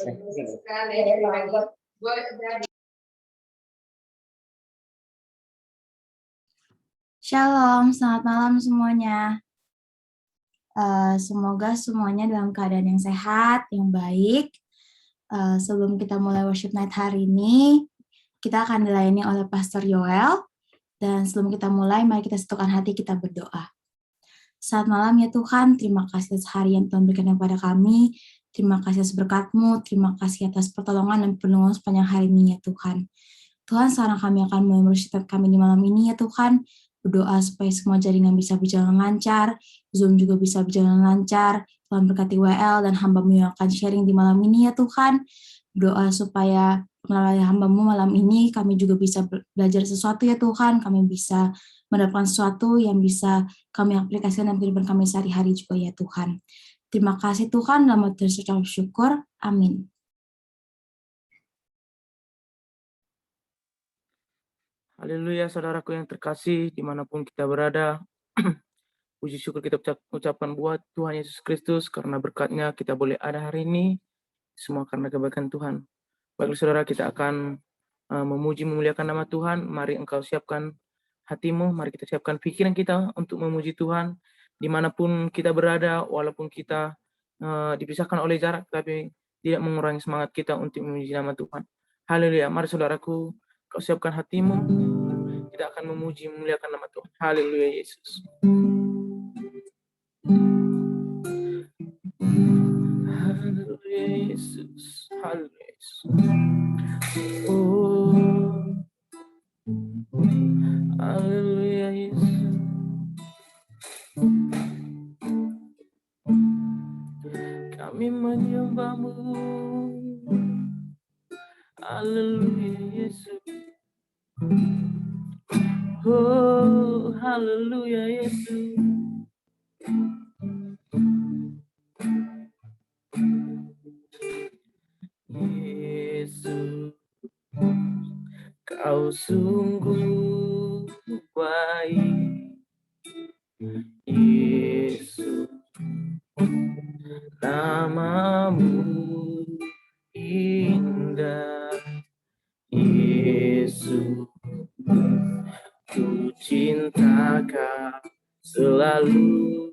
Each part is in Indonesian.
Shalom, selamat malam semuanya. Semoga semuanya dalam keadaan yang sehat, yang baik. Sebelum kita mulai worship night hari ini, kita akan dilayani oleh Pastor Yoel. Dan sebelum kita mulai, mari kita satukan hati, kita berdoa. Selamat malam ya Tuhan, terima kasih atas hari yang Tuhan berikan kepada kami. Terima kasih atas berkat-Mu, terima kasih atas pertolongan dan perlindungan sepanjang hari ini ya Tuhan. Tuhan, sekarang kami akan mulai worship kami di malam ini ya Tuhan. Berdoa supaya semua jaringan bisa berjalan lancar, Zoom juga bisa berjalan lancar. Tuhan berkati WL dan hamba-Mu yang akan sharing di malam ini ya Tuhan. Berdoa supaya melalui hamba-Mu malam ini kami juga bisa belajar sesuatu ya Tuhan. Kami bisa mendapatkan sesuatu yang bisa kami aplikasikan dalam kehidupan kami sehari-hari juga ya Tuhan. Terima kasih Tuhan, dalam hati ucap syukur. Amin. Haleluya, saudaraku yang terkasih, dimanapun kita berada. Puji syukur kita ucapkan buat Tuhan Yesus Kristus, karena berkat-Nya kita boleh ada hari ini, semua karena kebaikan Tuhan. Baiklah saudara, kita akan memuji memuliakan nama Tuhan. Mari engkau siapkan hatimu, mari kita siapkan pikiran kita untuk memuji Tuhan. Dimanapun kita berada, walaupun kita dipisahkan oleh jarak, tapi tidak mengurangi semangat kita untuk memuji nama Tuhan. Haleluya, mari saudaraku, kau siapkan hatimu, kita akan memuji memuliakan nama Tuhan. Haleluya Yesus. Haleluya Yesus. Haleluya Yesus. Oh. Haleluya Yesus. Kami menyembah-Mu. Haleluya Yesus. Oh, haleluya Yesus. Yesus, Kau sungguh baik. Yesus, nama-Mu indah. Yesus, ku cinta Kau selalu,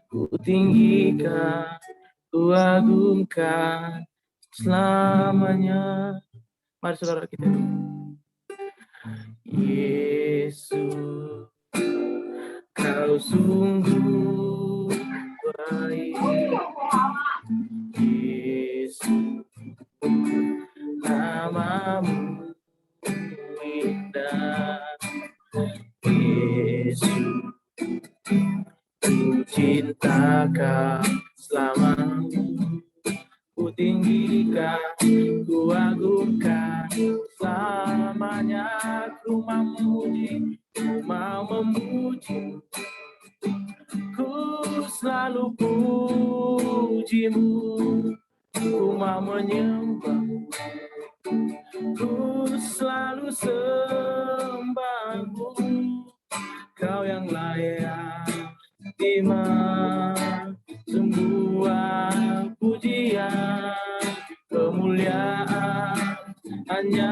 ku tinggikan, ku agungkan selamanya. Mari saudara kita. Yesus, Kau sungguh baik. Yesus, nama-Mu indah. Yesus, ku cinta Kau selamanya, ku tinggikan, ku agungkan selamanya. Ku mau memuji, ku mau memuji, ku selalu puji-Mu. Ku mau menyembah, ku selalu sembah-Mu. Kau yang layak terima semua pujian, kemuliaan hanya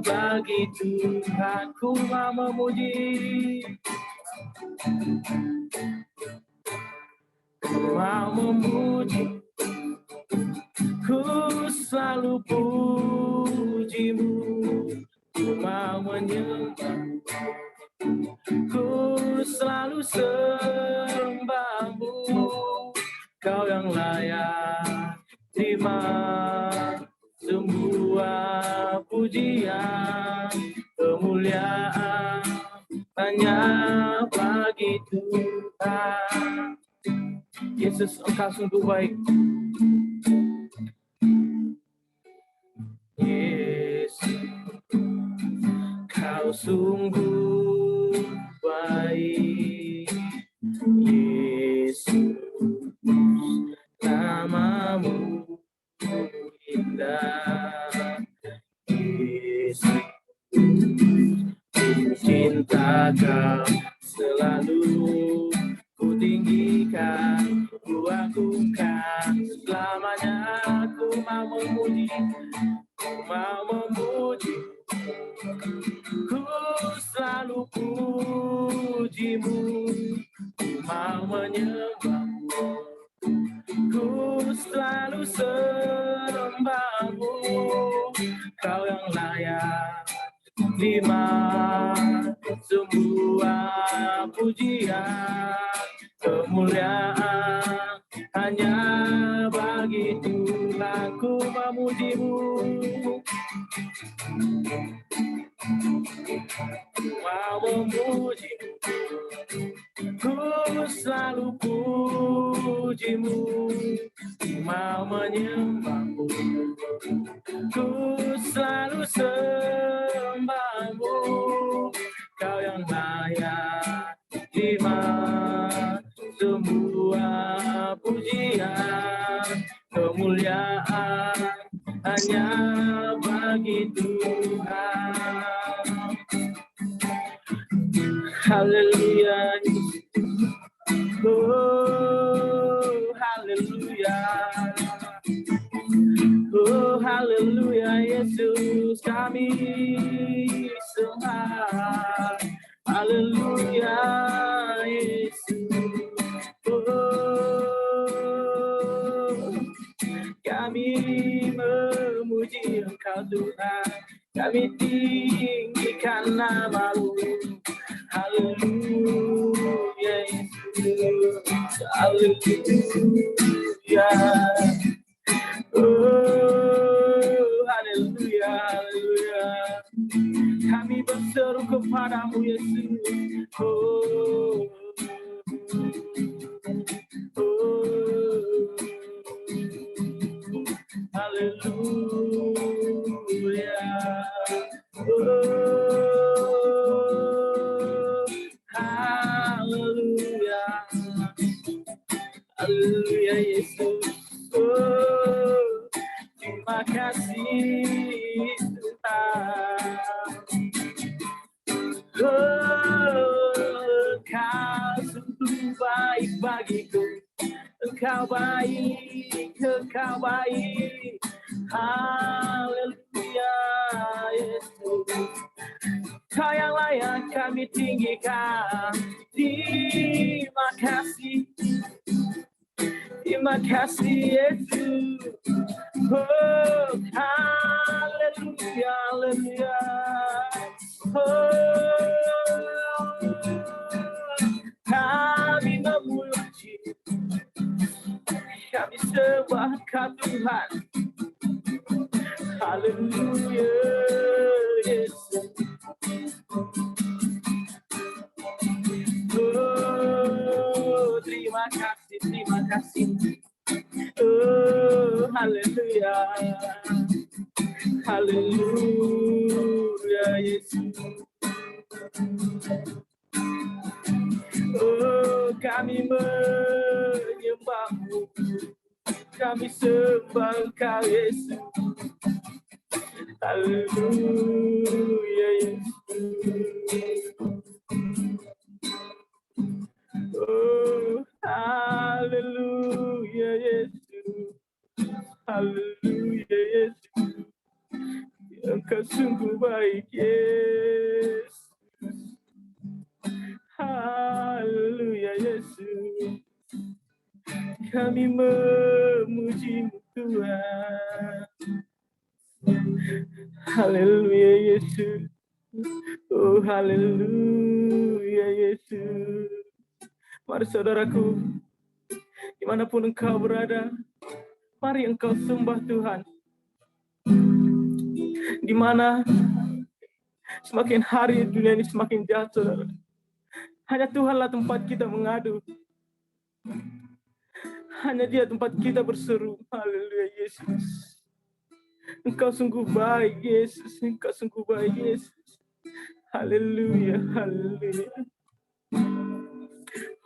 bagi Tuhan. Ku mau memuji, ku mau memuji, ku selalu puji-Mu. Ku mau menyembah, ku selalu sembah-Mu. Kau yang layak terima semua pujian, kemuliaan hanya bagi Tuhan. Yesus, Engkau sungguh baik. Yesus, Kau sungguh baik. Yesus, nama-Mu indah. Yesus, ku cinta Kau selalu, ku tinggikan, ku agungkan selamanya. Ku mau memuji, ku mau memuji, ku selalu pujimu, ku mau menyembahmu, ku selalu sembahmu, kau yang layak terima semua pujian, kemuliaan hanya bagi Tuhan. Ku memujimu, mau memujimu, ku selalu pujimu, mau menyembahmu, ku selalu sembahmu, kau yang layak terima semua pujian, kemuliaan hanya bagi Tuhan. Haleluya, oh haleluya, oh haleluya, Yesus kami sembah. Haleluya, Yesus, oh kami memuji Engkau Tuhan, kami tinggikan nama-Mu. Haleluya, Yesus, haleluya, oh haleluya, haleluya, kami berseru kepadamu Yesus, oh, oh, haleluya, oh, haleluya, haleluya Yesus, oh, terima kasih Tuhan. Engkau sungguh baik bagiku, Engkau baik, Engkau baik. Haleluya, Yesus, Kau yang layak kami tinggikan. Terima kasih, terima kasih Yesus. Oh, haleluya, haleluya. Oh, kami memuji, kami sembah Kau Tuhan. Haleluya, Yesus. Oh, terima kasih, terima kasih. Oh, haleluya, haleluya, Yesus. Oh, kami menyembah-Mu, kami sembah Engkau Yesus. Haleluya, Yesus. Oh, haleluya, Yesus. Haleluya, Yesus. Engkau sungguh baik, Yesus. Haleluya, Yesus. Kami memuji-Mu, Tuhan. Haleluya, Yesus. Oh, haleluya, Yesus. Mari saudaraku, dimanapun engkau berada, mari engkau sembah Tuhan. Di mana semakin hari dunia ini semakin jahat, saudara. Hanya Tuhanlah tempat kita mengadu. Hanya Dia tempat kita berseru. Haleluya, Yesus. Engkau sungguh baik, Yesus. Engkau sungguh baik, Yesus. Haleluya, haleluya.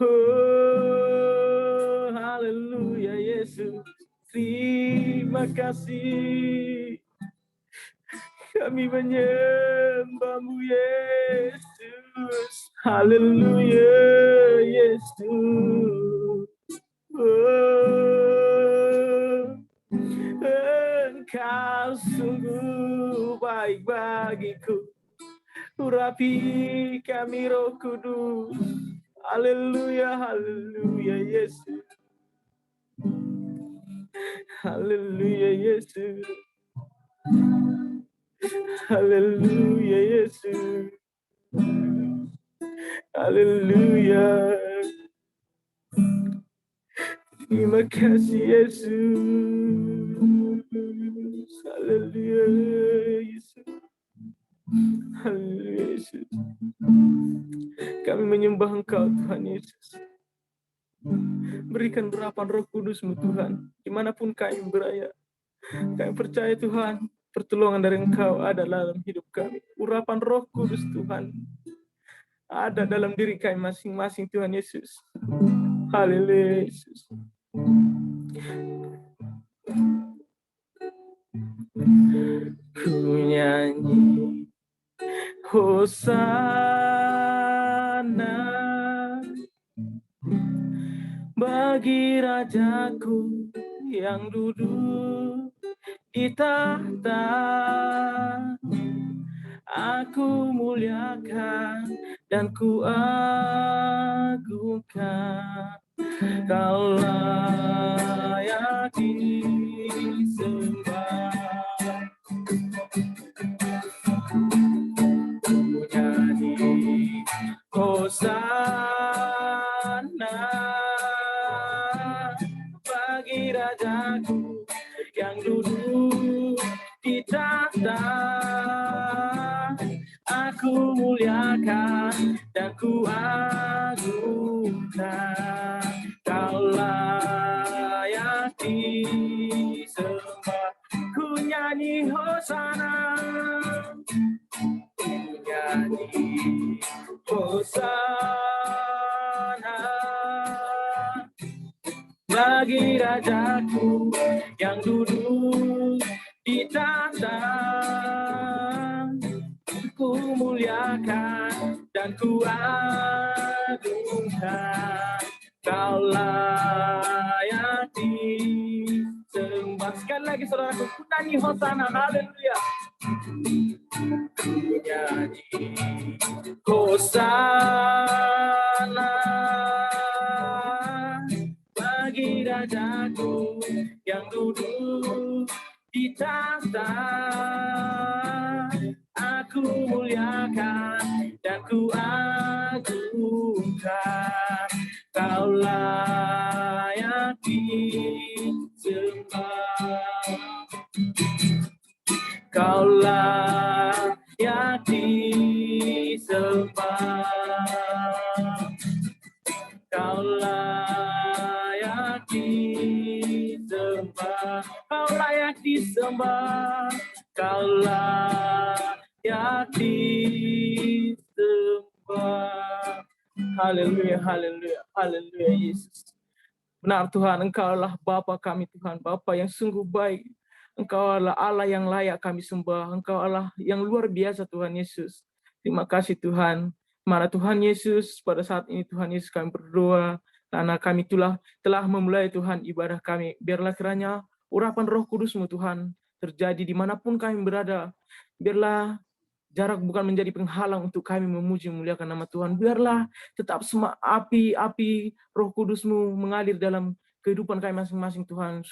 Oh, haleluya, Yesus. Terima kasih. Kami menyembah-Mu, Yesus. Haleluya, Yesus. Oh, Engkau sungguh baik bagiku. Urapi kami Roh Kudus. Haleluya, haleluya Yesus. Haleluya Yesus. Haleluya Yesus. Haleluya. Terima kasih Yesus. Haleluya Yesus. Haleluya Yesus. Kami menyembah Engkau Tuhan Yesus. Berikan urapan Roh Kudus-Mu Tuhan, dimanapun kami berada. Kami percaya Tuhan, pertolongan dari Engkau ada dalam hidup kami. Urapan Roh Kudus Tuhan ada dalam diri kami masing-masing Tuhan Yesus. Haleluya Yesus. Ku nyanyi Hosana bagi Rajaku yang duduk di tahta. Aku muliakan dan ku agungkan. Kau layak disembah. Ku nyanyi Hosana bagi Rajaku yang duduk di tahta. Aku muliakan dan ku agungkan. Kau layak disembah. Ku nyanyi Hosana. Ku nyanyi Hosana bagi Rajaku yang duduk di tahta. Ku muliakan dan ku agungkan. Kau layak disembah. Sekali lagi saudaraku, ku nyanyi Hosana. Haleluya. Ku nyanyi Hosana bagi Rajaku yang duduk di tahta. Aku muliakan dan ku agungkan. Kau layak disembah. Kau layak disembah. Kau layak disembah. Kau layak disembah. Kau layak disembah. Haleluya, haleluya, haleluya Yesus. Benar Tuhan, Engkau-lah Bapa kami Tuhan, Bapa yang sungguh baik. Engkau adalah Allah yang layak kami sembah. Engkau Allah yang luar biasa Tuhan Yesus. Terima kasih Tuhan. Mana Tuhan Yesus, pada saat ini Tuhan Yesus kami berdoa, karena kami telah memulai Tuhan ibadah kami. Biarlah kiranya urapan Roh Kudus-Mu Tuhan terjadi dimanapun kami berada. Biarlah jarak bukan menjadi penghalang untuk kami memuji memuliakan nama Tuhan. Biarlah tetap semua api Roh Kudus-Mu mengalir dalam kehidupan kami masing-masing Tuhan.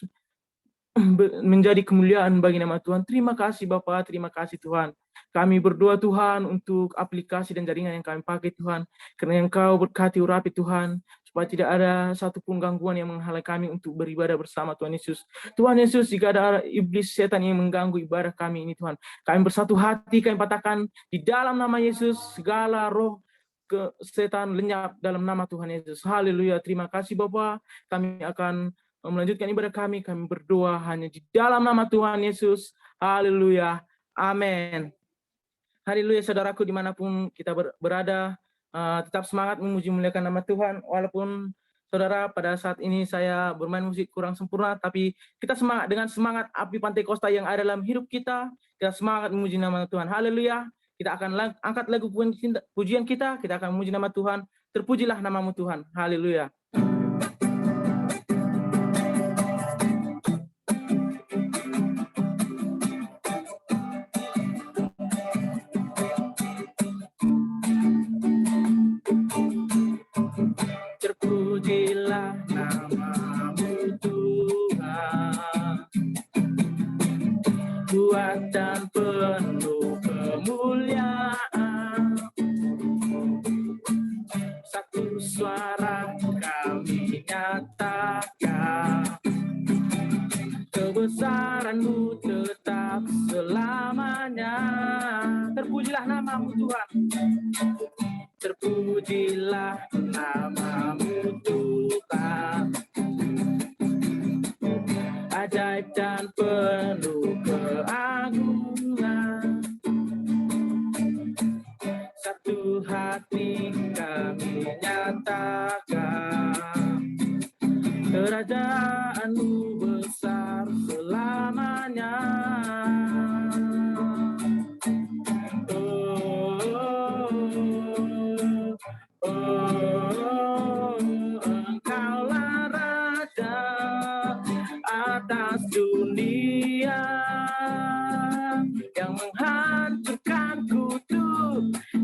Menjadi kemuliaan bagi nama Tuhan. Terima kasih Bapa, terima kasih Tuhan. Kami berdoa Tuhan untuk aplikasi dan jaringan yang kami pakai Tuhan. Karena Engkau berkati urapi Tuhan, supaya tidak ada satupun gangguan yang menghalangi kami untuk beribadah bersama Tuhan Yesus. Tuhan Yesus, jika ada iblis setan yang mengganggu ibadah kami ini Tuhan, kami bersatu hati, kami patahkan di dalam nama Yesus segala roh ke setan lenyap dalam nama Tuhan Yesus. Haleluya. Terima kasih Bapa. Kami akan melanjutkan ibadah kami berdoa hanya di dalam nama Tuhan Yesus. Haleluya. Amin. Haleluya saudaraku dimanapun kita berada, tetap semangat memuji memuliakan nama Tuhan. Walaupun saudara pada saat ini saya bermain musik kurang sempurna, tapi kita semangat dengan semangat api Pantekosta yang ada dalam hidup kita. Kita semangat memuji nama Tuhan. Haleluya. Kita akan angkat lagu pujian kita akan memuji nama Tuhan. Terpujilah namamu Tuhan. Haleluya. kebesaran-Mu tetap selamanya. Terpujilah nama-Mu Tuhan. Terpujilah nama-Mu Tuhan. Ajaib dan penuh keagungan. Satu hati kami nyatakan, kerajaan-Mu besar selamanya. Engkaulah Raja atas dunia yang menghancurkan kutuk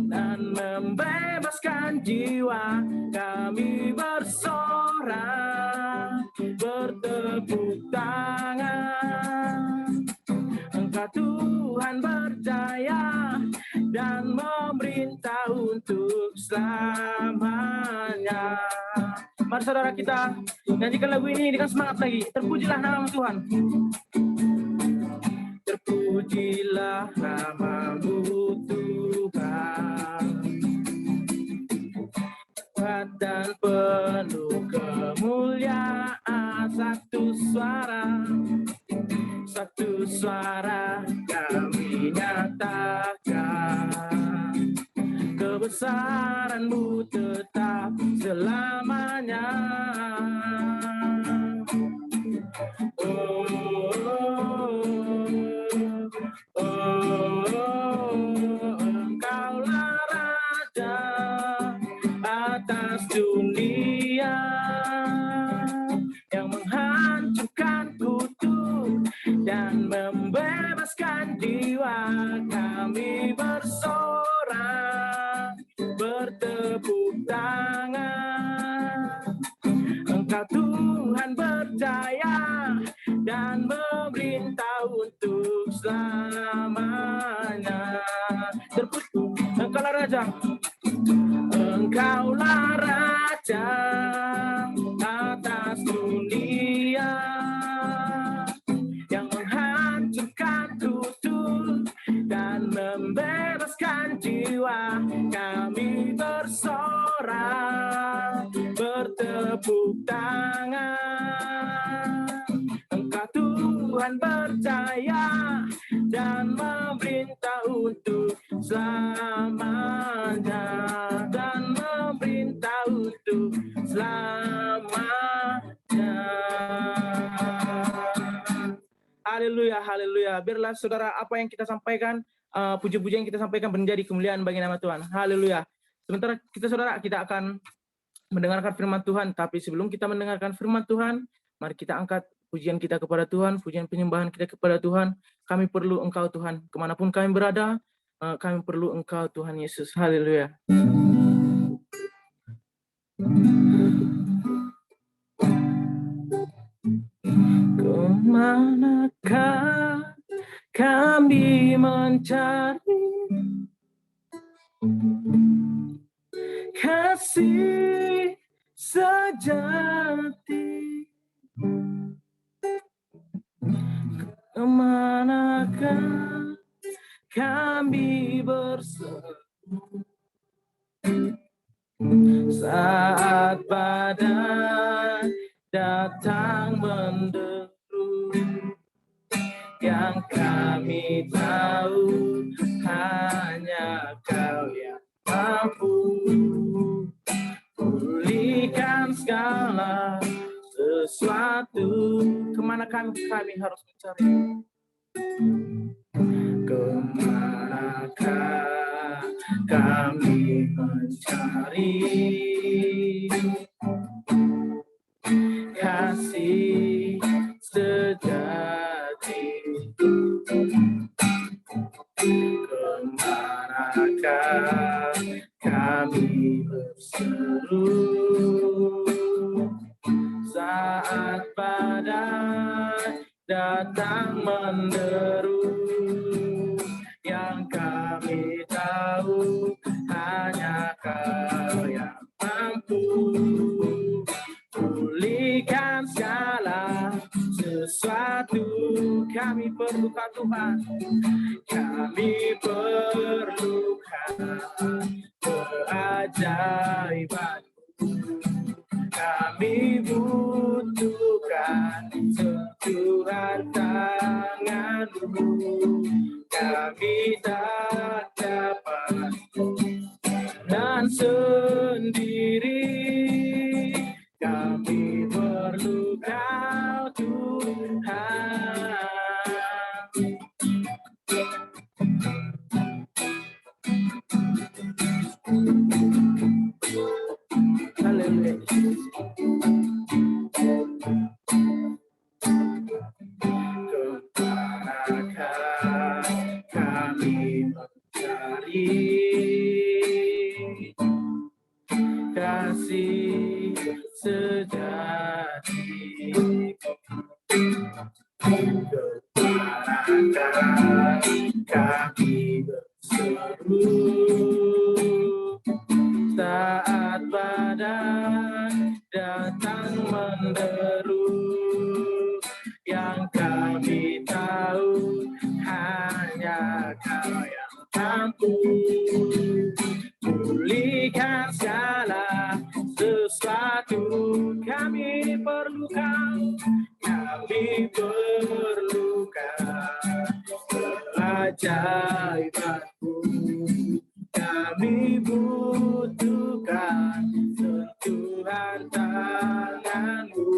dan membebaskan jiwa. Kami bersorak, bertepuk tangan. Engkau Tuhan berjaya dan memerintah untuk selamanya. Mari saudara kita nyanyikan lagu ini dengan semangat lagi. Terpujilah nama Tuhan. Terpujilah nama-Mu Tuhan. Kuat dan penuh kemuliaan. Satu suara kami nyatakan, kebesaran-Mu tetap selamanya. Engkaulah Raja atas dunia yang menghancurkan kutuk dan membebaskan jiwa. Kami bersorak, bertepuk tangan. Engkau Tuhan berjaya dan memerintah untuk selamanya. Engkaulah Raja, Engkaulah Raja atas dunia yang menghancurkan kutuk dan membebaskan jiwa. Kami bersorak, bertepuk tangan. Engkau Tuhan berjaya dan memerintah untuk selamanya, dan memerintah untuk selamanya. Haleluya, haleluya. Biarlah saudara apa yang kita sampaikan, puji-pujian yang kita sampaikan menjadi kemuliaan bagi nama Tuhan. Haleluya. Sementara kita saudara, kita akan mendengarkan firman Tuhan. Tapi sebelum kita mendengarkan firman Tuhan, mari kita angkat pujian kita kepada Tuhan, pujian penyembahan kita kepada Tuhan. Kami perlu Engkau Tuhan, kemanapun kami berada, kami perlu Engkau Tuhan Yesus. Haleluya. Kemanakah kami mencari kasih sejati? Kemanakah kami berseru saat badai datang menderu? Yang kami tahu hanya Kau yang mampu pulihkan segala sesuatu. Kemana kami harus mencari? Kemanakah kami mencari kasih sejati? Kemanakah kami berseru saat badai datang menderu? Yang kami tahu hanya Kau yang mampu pulihkan segala sesuatu. Kami perlukan Tuhan, kami perlukan keajaiban. Kami butuhkan sentuhan tangan-Mu. Kami tak dapat dan sendiri. Kami perlu Kau Tuhan. Haleluya. Kemanakah kami mencari kasih sejati? Kemanakah kami berseru saat badai datang menderu? Yang kami tahu hanya Kau yang mampu pulihkan segala sesuatu. Kami perlu Kau, kami perlukan keajaiban-Mu. Kami butuhkan sentuhan tangan-Mu.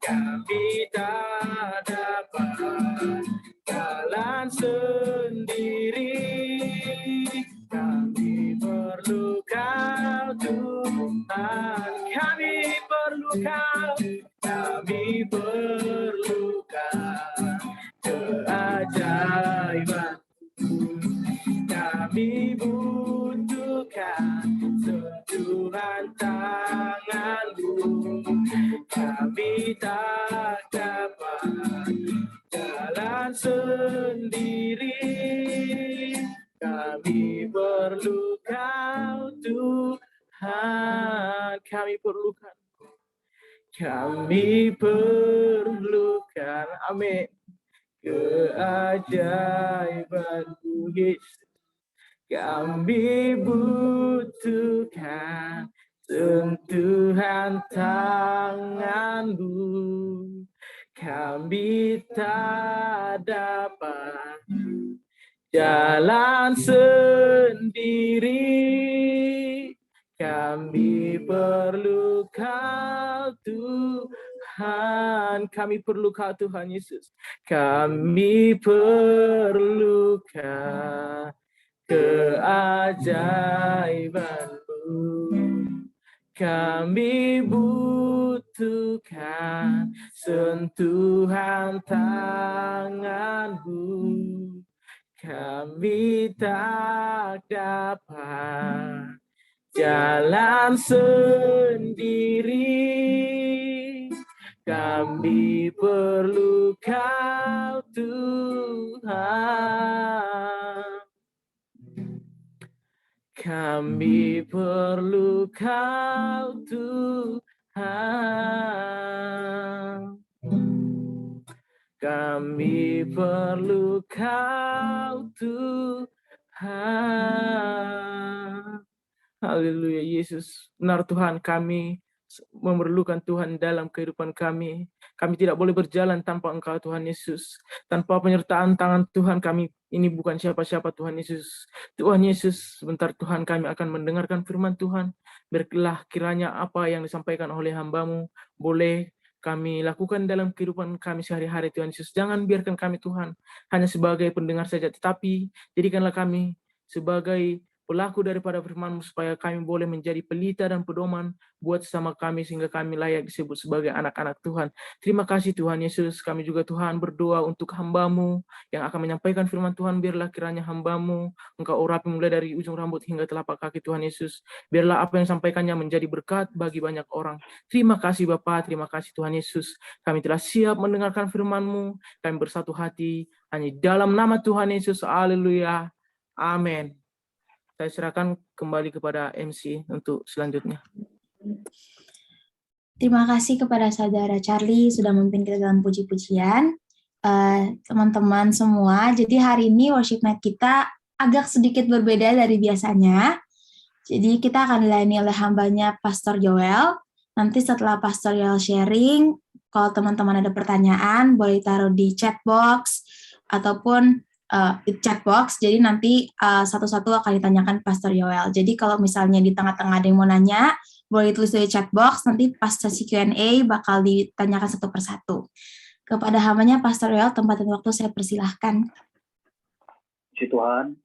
Kami tak dapat jalan sendiri. Kami perlu Kau Tuhan. Kami perlu Kau. Kami perlukan keajaiban. Kami butuhkan sentuhan tangan-Mu. Kami tak dapat jalan sendiri. Kami perlu Kau Tuhan. Kami perlukan. Kami perlukan. Amin. Keajaiban-Mu, Yesus. Kami butuhkan sentuhan tangan-Mu. Kami tak dapat jalan sendiri. Kami perlu Kau Tuhan. Kami perlu Kau Tuhan Yesus. Kami perlukan keajaiban-Mu. Kami butuhkan sentuhan tangan-Mu. Kami tak dapat jalan sendiri. Kami perlu Kau Tuhan. Kami perlu Kau Tuhan. Kami perlu Kau Tuhan. Haleluya Yesus. Benar Tuhan, kami memerlukan Tuhan dalam kehidupan kami. Kami tidak boleh berjalan tanpa Engkau Tuhan Yesus. Tanpa penyertaan tangan Tuhan kami ini bukan siapa-siapa Tuhan Yesus. Tuhan Yesus, sebentar Tuhan kami akan mendengarkan firman Tuhan. Biarlah kiranya apa yang disampaikan oleh hamba-Mu boleh kami lakukan dalam kehidupan kami sehari-hari Tuhan Yesus. Jangan biarkan kami Tuhan hanya sebagai pendengar saja, tetapi jadikanlah kami sebagai pelaku daripada firman-Mu supaya kami boleh menjadi pelita dan pedoman buat sesama kami sehingga kami layak disebut sebagai anak-anak Tuhan. Terima kasih Tuhan Yesus. Kami juga Tuhan berdoa untuk hamba-Mu yang akan menyampaikan firman Tuhan. Biarlah kiranya hamba-Mu Engkau urapi mulai dari ujung rambut hingga telapak kaki Tuhan Yesus. Biarlah apa yang sampaikannya menjadi berkat bagi banyak orang. Terima kasih Bapa, terima kasih Tuhan Yesus. Kami telah siap mendengarkan firman-Mu. Kami bersatu hati hanya dalam nama Tuhan Yesus. Haleluya. Amin. Saya serahkan kembali kepada MC untuk selanjutnya. Terima kasih kepada Saudara Charlie sudah memimpin kita dalam puji-pujian. Teman-teman semua, jadi hari ini worship night kita agak sedikit berbeda dari biasanya. Jadi kita akan dilayani oleh hambanya Pastor Joel. Nanti setelah Pastor Joel sharing, kalau teman-teman ada pertanyaan, boleh taruh di chat box ataupun di chat box. Jadi nanti satu-satu akan ditanyakan Pastor Joel. Jadi kalau misalnya di tengah-tengah ada yang mau nanya, boleh tulis di chat box. Nanti pas sesi Q&A bakal ditanyakan satu persatu. Kepada hambanya Pastor Joel, tempat dan waktu saya persilahkan. Puji Tuhan,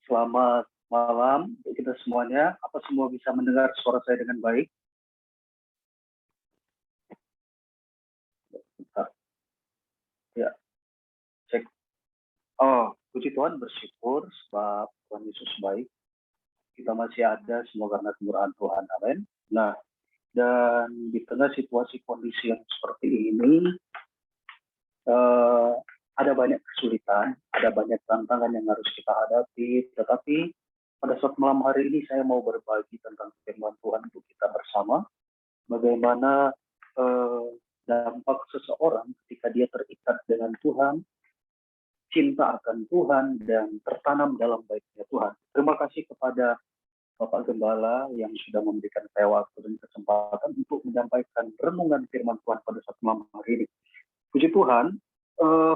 selamat malam untuk kita semuanya. Apa semua bisa mendengar suara saya dengan baik? Bentar. Ya, cek. Oh, puji Tuhan, bersyukur sebab Tuhan Yesus baik. Kita masih ada semua karena kemurahan Tuhan. Amin. Nah, dan di tengah situasi kondisi yang seperti ini, ada banyak kesulitan, ada banyak tantangan yang harus kita hadapi. Tetapi pada saat malam hari ini saya mau berbagi tentang firman Tuhan untuk kita bersama. Bagaimana dampak seseorang ketika dia terikat dengan Tuhan, cinta akan Tuhan, dan tertanam dalam baiknya Tuhan. Terima kasih kepada Bapak Gembala yang sudah memberikan saya waktu dan kesempatan untuk menyampaikan renungan firman Tuhan pada saat malam hari ini. Puji Tuhan,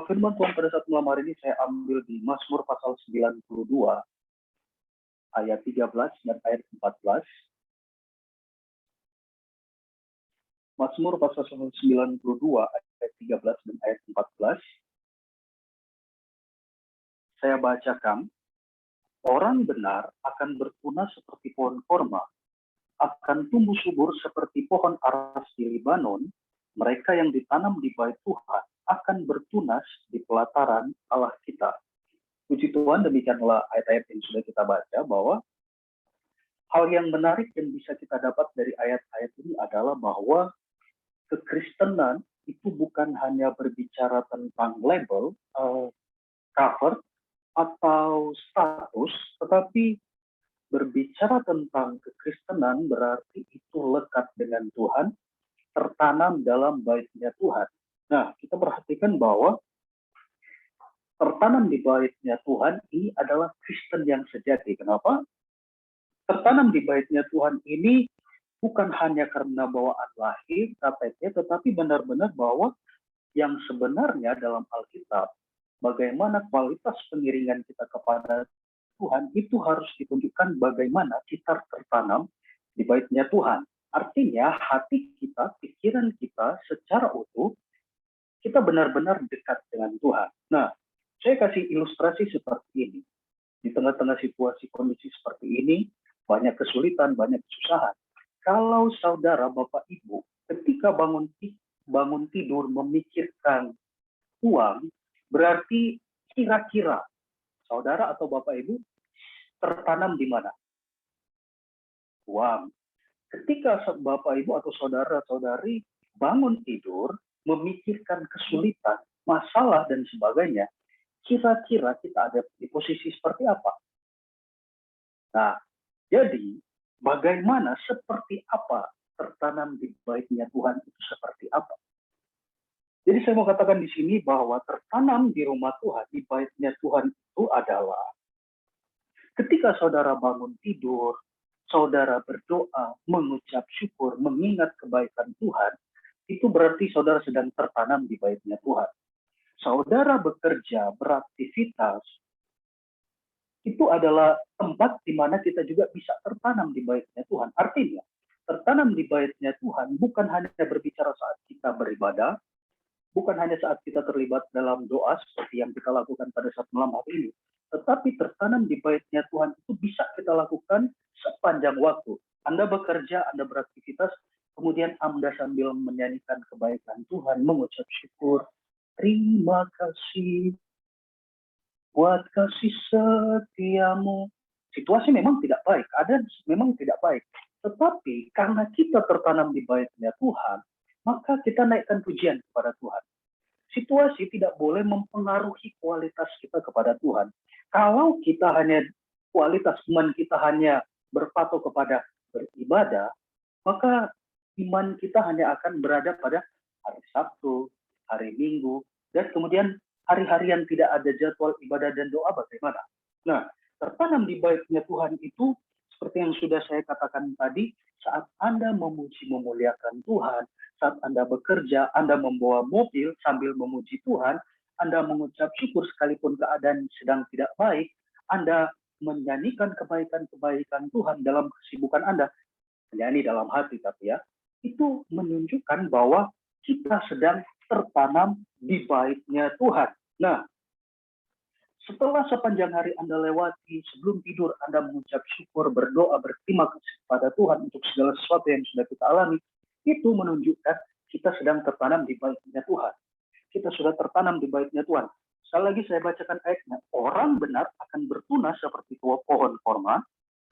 firman Tuhan pada saat malam hari ini saya ambil di Mazmur pasal 92, ayat 13 dan ayat 14. Mazmur pasal 92 ayat 13 dan ayat 14. Saya bacakan, orang benar akan bertunas seperti pohon korma, akan tumbuh subur seperti pohon aras di Libanon. Mereka yang ditanam di bait Tuhan akan bertunas di pelataran Allah kita. Puji Tuhan, demikianlah ayat-ayat yang sudah kita baca, bahwa hal yang menarik yang bisa kita dapat dari ayat-ayat ini adalah bahwa kekristenan itu bukan hanya berbicara tentang label, cover, atau status, tetapi berbicara tentang kekristenan berarti itu lekat dengan Tuhan, tertanam dalam baitnya Tuhan. Nah, kita perhatikan bahwa tertanam di baitnya Tuhan ini adalah Kristen yang sejati. Kenapa? Tertanam di baitnya Tuhan ini bukan hanya karena bawaan lahir, KTP, tetapi benar-benar bahwa yang sebenarnya dalam Alkitab, bagaimana kualitas pengiringan kita kepada Tuhan itu harus ditunjukkan bagaimana kita tertanam di baitnya Tuhan. Artinya hati kita, pikiran kita secara utuh, kita benar-benar dekat dengan Tuhan. Nah, saya kasih ilustrasi seperti ini. Di tengah-tengah situasi kondisi seperti ini, banyak kesulitan, banyak kesusahan. Kalau saudara, Bapak, Ibu, ketika bangun tidur memikirkan uang, berarti kira-kira saudara atau Bapak Ibu tertanam di mana? Uang. Ketika Bapak Ibu atau saudara-saudari bangun tidur memikirkan kesulitan, masalah, dan sebagainya, kira-kira kita ada di posisi seperti apa? Nah, jadi bagaimana, seperti apa tertanam di baitnya Tuhan itu seperti apa? Jadi saya mau katakan di sini bahwa tertanam di rumah Tuhan, di baitnya Tuhan itu adalah ketika saudara bangun tidur, saudara berdoa, mengucap syukur, mengingat kebaikan Tuhan, itu berarti saudara sedang tertanam di baitnya Tuhan. Saudara bekerja, beraktivitas, itu adalah tempat di mana kita juga bisa tertanam di baitnya Tuhan. Artinya, tertanam di baitnya Tuhan bukan hanya berbicara saat kita beribadah, bukan hanya saat kita terlibat dalam doa seperti yang kita lakukan pada saat malam hari ini, tetapi tertanam di baitnya Tuhan itu bisa kita lakukan sepanjang waktu. Anda bekerja, Anda beraktivitas, kemudian Anda sambil menyanyikan kebaikan Tuhan, mengucap syukur, terima kasih buat kasih setiamu. Situasi memang tidak baik, keadaan memang tidak baik. Tetapi karena kita tertanam di baitnya Tuhan, maka kita naikkan pujian kepada Tuhan. Situasi tidak boleh mempengaruhi kualitas kita kepada Tuhan. Kalau kita hanya, kualitas iman kita hanya berpatok kepada beribadah, maka iman kita hanya akan berada pada hari Sabtu, hari Minggu, dan kemudian hari-hari yang tidak ada jadwal ibadah dan doa bagaimana? Nah, tertanam di baitnya Tuhan itu seperti yang sudah saya katakan tadi, saat Anda memuji memuliakan Tuhan, saat Anda bekerja, Anda membawa mobil sambil memuji Tuhan, Anda mengucap syukur sekalipun keadaan sedang tidak baik, Anda menyanyikan kebaikan-kebaikan Tuhan dalam kesibukan Anda, menyanyi dalam hati tapi ya, itu menunjukkan bahwa kita sedang tertanam di baitnya Tuhan. Nah, setelah sepanjang hari Anda lewati, sebelum tidur Anda mengucap syukur, berdoa, berterima kasih kepada Tuhan untuk segala sesuatu yang sudah kita alami, itu menunjukkan kita sedang tertanam di baitnya Tuhan. Kita sudah tertanam di baitnya Tuhan. Sekali lagi saya bacakan ayatnya. Orang benar akan bertunas seperti pohon korma,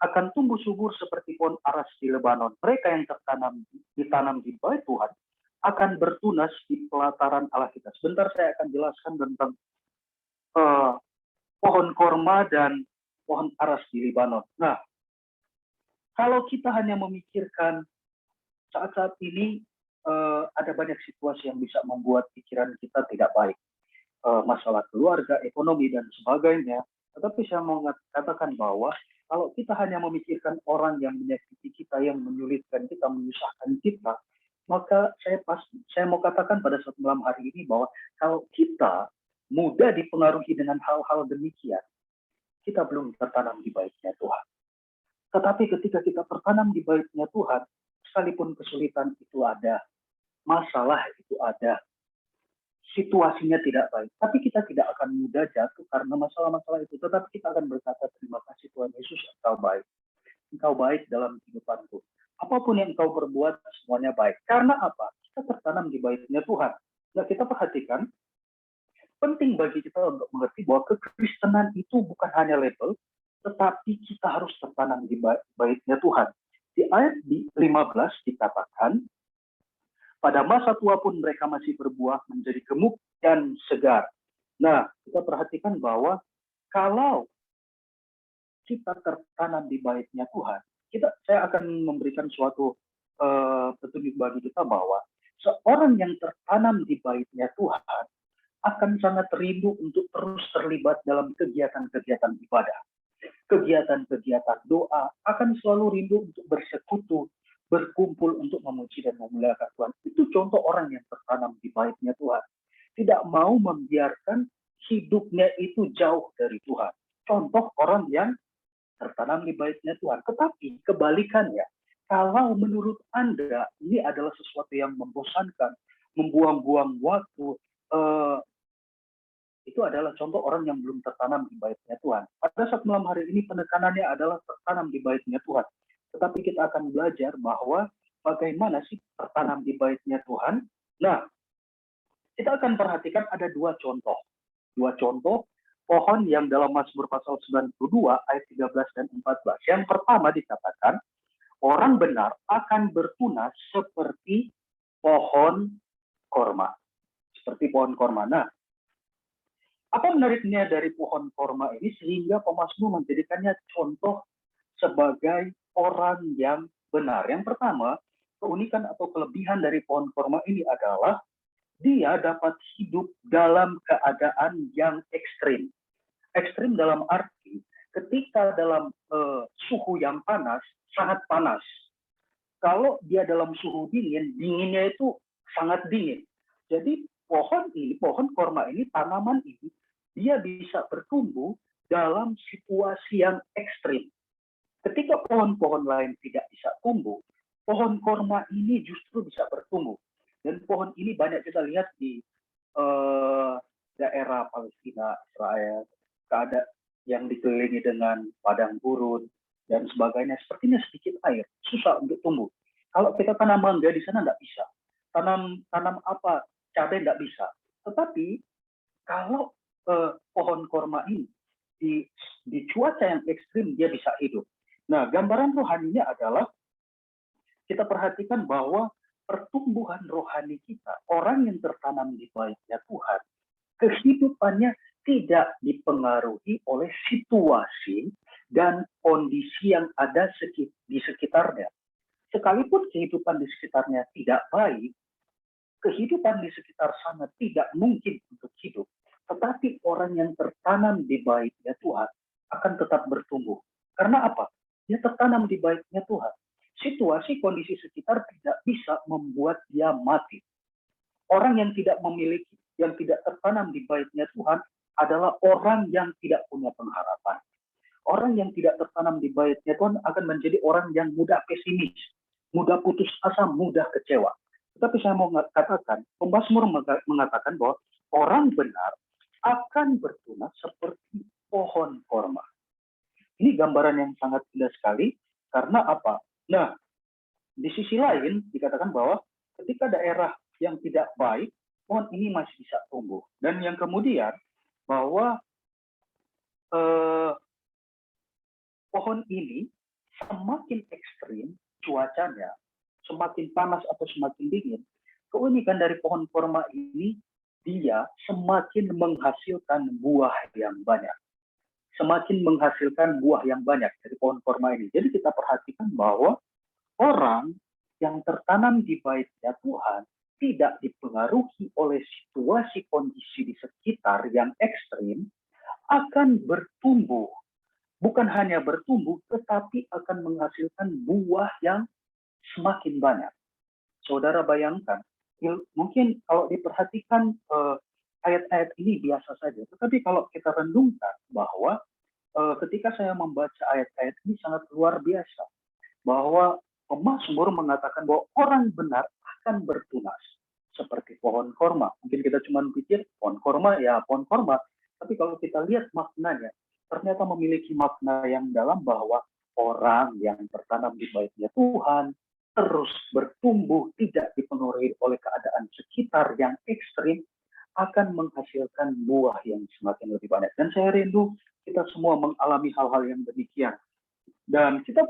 akan tumbuh subur seperti pohon aras di Lebanon. Mereka yang ditanam di bait Tuhan akan bertunas di pelataran Allah kita. Sebentar saya akan jelaskan tentang pohon korma dan pohon aras di Lebanon. Nah, kalau kita hanya memikirkan saat-saat ini ada banyak situasi yang bisa membuat pikiran kita tidak baik. Masalah keluarga, ekonomi, dan sebagainya. Tetapi saya mau katakan bahwa kalau kita hanya memikirkan orang yang menyakiti kita, yang menyulitkan kita, menyusahkan kita, maka saya mau katakan pada saat malam hari ini bahwa kalau kita mudah dipengaruhi dengan hal-hal demikian, kita belum tertanam di baitnya Tuhan. Tetapi ketika kita tertanam di baitnya Tuhan, sekalipun kesulitan itu ada, masalah itu ada, situasinya tidak baik, tapi kita tidak akan mudah jatuh karena masalah-masalah itu. Tetapi kita akan berkata, terima kasih Tuhan Yesus, Engkau baik. Engkau baik dalam kehidupanku. Apapun yang Engkau perbuat, semuanya baik. Karena apa? Kita tertanam di baitnya Tuhan. Nah, kita perhatikan, penting bagi kita untuk mengerti bahwa kekristenan itu bukan hanya label, tetapi kita harus tertanam di baitnya Tuhan. Di ayat 15 dikatakan, pada masa tua pun mereka masih berbuah menjadi gemuk dan segar. Nah, kita perhatikan bahwa kalau kita tertanam di baitnya Tuhan, saya akan memberikan suatu petunjuk bagi kita bahwa seorang yang tertanam di baitnya Tuhan akan sangat rindu untuk terus terlibat dalam kegiatan-kegiatan ibadah. Kegiatan-kegiatan doa, akan selalu rindu untuk bersekutu, berkumpul untuk memuji dan memuliakan Tuhan. Itu contoh orang yang tertanam di baitnya Tuhan. Tidak mau membiarkan hidupnya itu jauh dari Tuhan. Contoh orang yang tertanam di baitnya Tuhan. Tetapi kebalikannya, kalau menurut Anda ini adalah sesuatu yang membosankan, membuang-buang waktu, itu adalah contoh orang yang belum tertanam di baitnya Tuhan. Pada saat malam hari ini penekanannya adalah tertanam di baitnya Tuhan. Tetapi kita akan belajar bahwa bagaimana sih tertanam di baitnya Tuhan. Nah, kita akan perhatikan ada dua contoh. Dua contoh pohon yang dalam Mazmur pasal 92 ayat 13 dan 14. Yang pertama dikatakan, orang benar akan bertunas seperti pohon korma. Seperti pohon korma. Nah, apa menariknya dari pohon korma ini sehingga pemazmur menjadikannya contoh sebagai orang yang benar. Yang pertama, keunikan atau kelebihan dari pohon korma ini adalah dia dapat hidup dalam keadaan yang ekstrim. Ekstrim dalam arti ketika dalam suhu yang panas, sangat panas. Kalau dia dalam suhu dingin, dinginnya itu sangat dingin. Jadi pohon korma ini, tanaman ini, dia bisa bertumbuh dalam situasi yang ekstrim. Ketika pohon-pohon lain tidak bisa tumbuh, pohon korma ini justru bisa bertumbuh. Dan pohon ini banyak kita lihat di daerah Palestina, Israel, keadaan yang dikelilingi dengan padang gurun dan sebagainya. Sepertinya sedikit air, susah untuk tumbuh. Kalau kita tanam mangga di sana nggak bisa. Tanam apa, cabai nggak bisa. Tetapi kalau pohon korma ini di cuaca yang ekstrim dia bisa hidup. Nah, gambaran rohaninya adalah kita perhatikan bahwa pertumbuhan rohani kita, orang yang tertanam di baitnya Tuhan, kehidupannya tidak dipengaruhi oleh situasi dan kondisi yang ada di sekitarnya. sekalipun kehidupan di sekitarnya tidak baik, kehidupan di sekitar sana tidak mungkin untuk hidup, tetapi orang yang tertanam di baitnya Tuhan akan tetap bertumbuh. Karena apa? Dia tertanam di baitnya Tuhan. Situasi kondisi sekitar tidak bisa membuat dia mati. Orang yang tidak memiliki, yang tidak tertanam di baitnya Tuhan adalah orang yang tidak punya pengharapan. Orang yang tidak tertanam di baitnya Tuhan akan menjadi orang yang mudah pesimis, mudah putus asa, mudah kecewa. Tetapi saya mau katakan, pemazmur mengatakan bahwa orang benar akan bertunas seperti pohon korma. Ini gambaran yang sangat indah sekali, karena apa? Nah, di sisi lain dikatakan bahwa ketika daerah yang tidak baik, pohon ini masih bisa tumbuh. Dan yang kemudian bahwa pohon ini semakin ekstrim cuacanya, semakin panas atau semakin dingin, keunikan dari pohon korma ini, dia semakin menghasilkan buah yang banyak. Semakin menghasilkan buah yang banyak dari pohon korma ini. Jadi kita perhatikan bahwa orang yang tertanam di baitnya Tuhan tidak dipengaruhi oleh situasi kondisi di sekitar yang ekstrim, akan bertumbuh. Bukan hanya bertumbuh, tetapi akan menghasilkan buah yang semakin banyak. Saudara bayangkan, mungkin kalau diperhatikan ayat-ayat ini biasa saja, tetapi kalau kita renungkan bahwa ketika saya membaca ayat-ayat ini sangat luar biasa, bahwa pemazmur mengatakan bahwa orang benar akan bertunas seperti pohon korma. Mungkin kita cuma pikir pohon korma, ya pohon korma, tapi kalau kita lihat maknanya, ternyata memiliki makna yang dalam, bahwa orang yang tertanam di baitnya Tuhan terus bertumbuh, tidak dipengaruhi oleh keadaan sekitar yang ekstrim, akan menghasilkan buah yang semakin lebih banyak. Dan saya rindu kita semua mengalami hal-hal yang demikian. Dan kita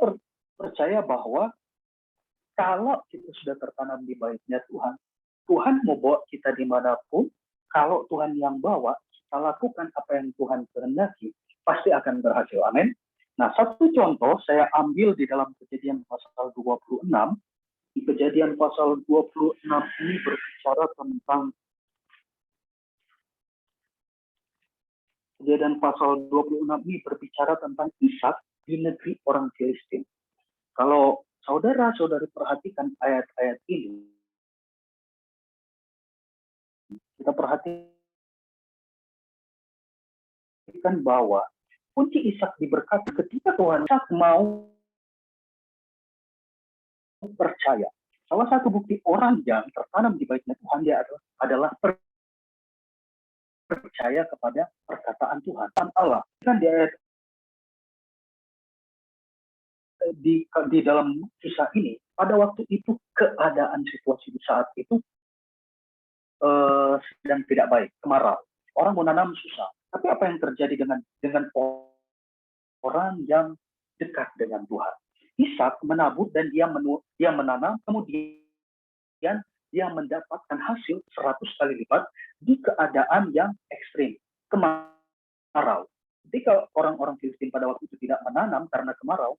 percaya bahwa kalau kita sudah tertanam di baitnya Tuhan, Tuhan mau bawa kita dimanapun, kalau Tuhan yang bawa, kita lakukan apa yang Tuhan kehendaki, pasti akan berhasil. Amin. Nah, satu contoh saya ambil di dalam Kejadian pasal 26. Di Kejadian pasal 26 ini berbicara tentang Ishak di negeri orang Filistin. Kalau saudara-saudari perhatikan ayat-ayat ini, kita perhatikan bahwa kunci Ishak diberkati ketika Tuhan mau percaya. Salah satu bukti orang yang tertanam di baitnya Tuhan dia adalah percaya kepada perkataan Tuhan. Allah kan di dalam kisah ini, pada waktu itu keadaan situasi di saat itu sedang tidak baik, kemarau. Orang mau nanam susah. Tapi apa yang terjadi dengan orang yang dekat dengan Tuhan? Ishak menabur dan dia menanam, kemudian dia mendapatkan hasil 100 kali lipat di keadaan yang ekstrim, kemarau. Ketika orang-orang Filistin pada waktu itu tidak menanam karena kemarau,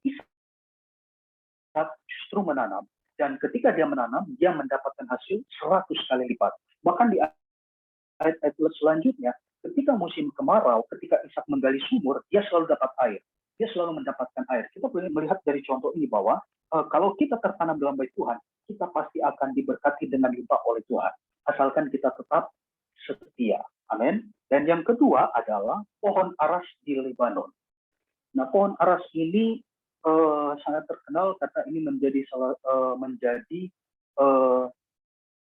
Ishak justru menanam. Dan ketika dia menanam, dia mendapatkan hasil 100 kali lipat. Bahkan di ayat-ayat selanjutnya, ketika musim kemarau, ketika Ishak menggali sumur, dia selalu dapat air. Dia selalu mendapatkan air. Kita boleh melihat dari contoh ini bahwa kalau kita tertanam dalam bait Tuhan, kita pasti akan diberkati dengan limpah oleh Tuhan. Asalkan kita tetap setia. Amin. Dan yang kedua adalah pohon aras di Lebanon. Nah, pohon aras ini sangat terkenal karena ini menjadi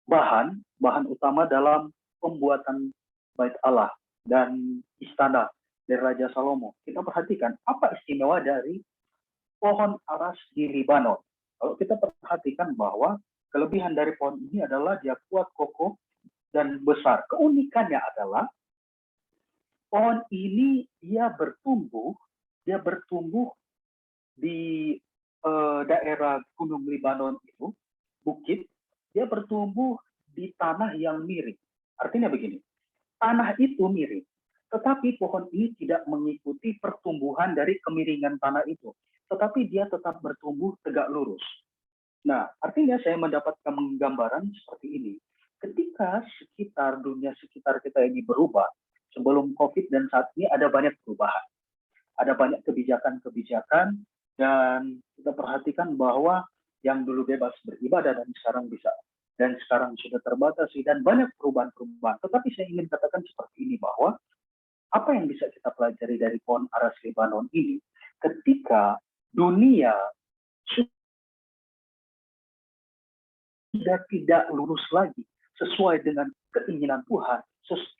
bahan utama dalam pembuatan bait Allah dan istana dari Raja Salomo. Kita perhatikan apa istimewa dari pohon aras di Lebanon. Kalau kita perhatikan bahwa kelebihan dari pohon ini adalah dia kuat, kokoh, dan besar. Keunikannya adalah pohon ini dia bertumbuh di daerah Gunung Lebanon itu, bukit, dia bertumbuh di tanah yang miring. Artinya begini, tanah itu miring, tetapi pohon ini tidak mengikuti pertumbuhan dari kemiringan tanah itu. tetapi dia tetap bertumbuh tegak lurus. Nah, artinya saya mendapatkan gambaran seperti ini. Ketika dunia sekitar kita ini berubah, sebelum COVID dan saat ini ada banyak perubahan. Ada banyak kebijakan-kebijakan, dan kita perhatikan bahwa yang dulu bebas beribadah dan sekarang sudah terbatasi, dan banyak perubahan-perubahan. Tetapi saya ingin katakan seperti ini, bahwa apa yang bisa kita pelajari dari pohon aras Lebanon ini, ketika dunia sudah tidak lurus lagi sesuai dengan keinginan Tuhan,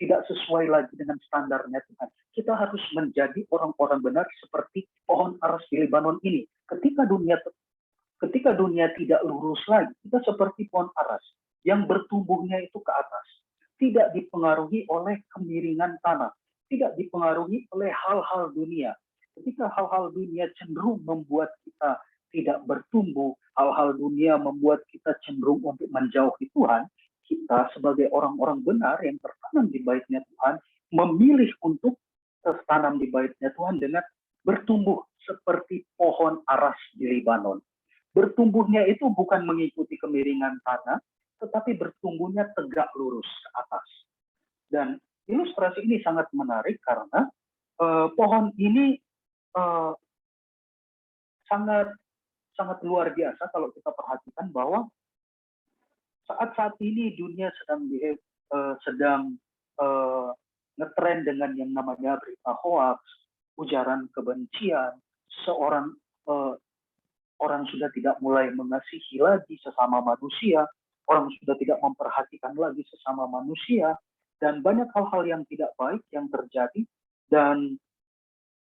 tidak sesuai lagi dengan standarnya Tuhan, kita harus menjadi orang-orang benar seperti pohon aras di Lebanon ini. Ketika dunia tidak lurus lagi, kita seperti pohon aras yang bertumbuhnya itu ke atas, tidak dipengaruhi oleh kemiringan tanah, tidak dipengaruhi oleh hal-hal dunia. Ketika hal-hal dunia cenderung membuat kita tidak bertumbuh, hal-hal dunia membuat kita cenderung untuk menjauhi Tuhan, kita sebagai orang-orang benar yang tertanam di baitnya Tuhan, memilih untuk tertanam di baitnya Tuhan dengan bertumbuh seperti pohon aras di Lebanon. Bertumbuhnya itu bukan mengikuti kemiringan tanah, tetapi bertumbuhnya tegak lurus ke atas. Dan ilustrasi ini sangat menarik karena pohon ini sangat luar biasa kalau kita perhatikan bahwa saat ini dunia sedang ngetren dengan yang namanya berita hoax, ujaran kebencian, orang sudah tidak mulai mengasihi lagi sesama manusia, orang sudah tidak memperhatikan lagi sesama manusia, dan banyak hal-hal yang tidak baik yang terjadi, dan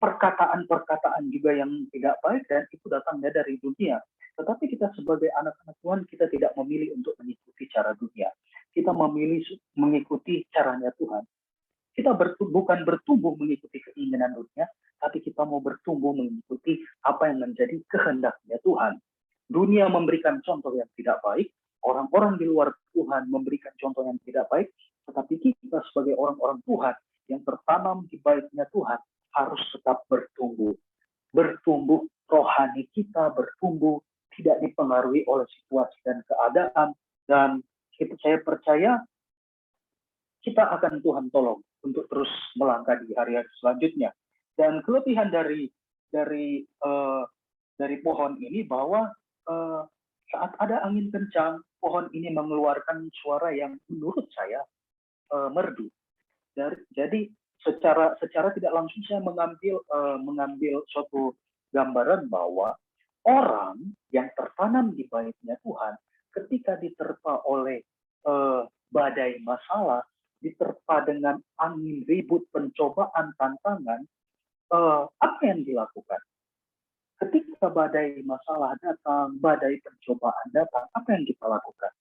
perkataan-perkataan juga yang tidak baik, dan itu datangnya dari dunia. Tetapi kita sebagai anak-anak Tuhan, kita tidak memilih untuk mengikuti cara dunia. Kita memilih mengikuti caranya Tuhan. Kita bukan bertumbuh mengikuti keinginan dunia, tapi kita mau bertumbuh mengikuti apa yang menjadi kehendaknya Tuhan. Dunia memberikan contoh yang tidak baik, orang-orang di luar Tuhan memberikan contoh yang tidak baik, tetapi kita sebagai orang-orang Tuhan yang tertanam di baitnya Tuhan harus tetap bertumbuh. Bertumbuh, rohani kita bertumbuh, tidak dipengaruhi oleh situasi dan keadaan, dan saya percaya kita akan Tuhan tolong untuk terus melangkah di hari-hari selanjutnya. Dan kelebihan dari pohon ini bahwa saat ada angin kencang, pohon ini mengeluarkan suara yang menurut saya merdu. Jadi secara tidak langsung saya mengambil suatu gambaran bahwa orang yang tertanam di baitnya Tuhan, ketika diterpa oleh badai masalah, diterpa dengan angin ribut, pencobaan, tantangan, apa yang dilakukan? Ketika badai masalah datang, badai pencobaan datang, apa yang kita lakukan?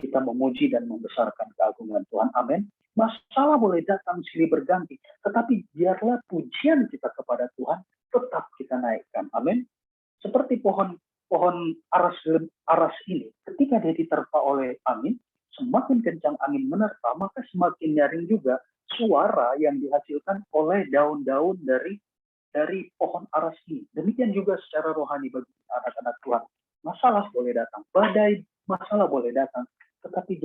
Kita memuji dan membesarkan keagungan Tuhan. Amin. Masalah boleh datang silih berganti, tetapi biarlah pujian kita kepada Tuhan tetap kita naikkan. Amin. Seperti pohon aras ini, ketika dia diterpa oleh angin, semakin kencang angin menerpa, maka semakin nyaring juga suara yang dihasilkan oleh daun-daun dari pohon aras ini. Demikian juga secara rohani bagi anak-anak Tuhan. Masalah boleh datang, badai masalah boleh datang, tetapi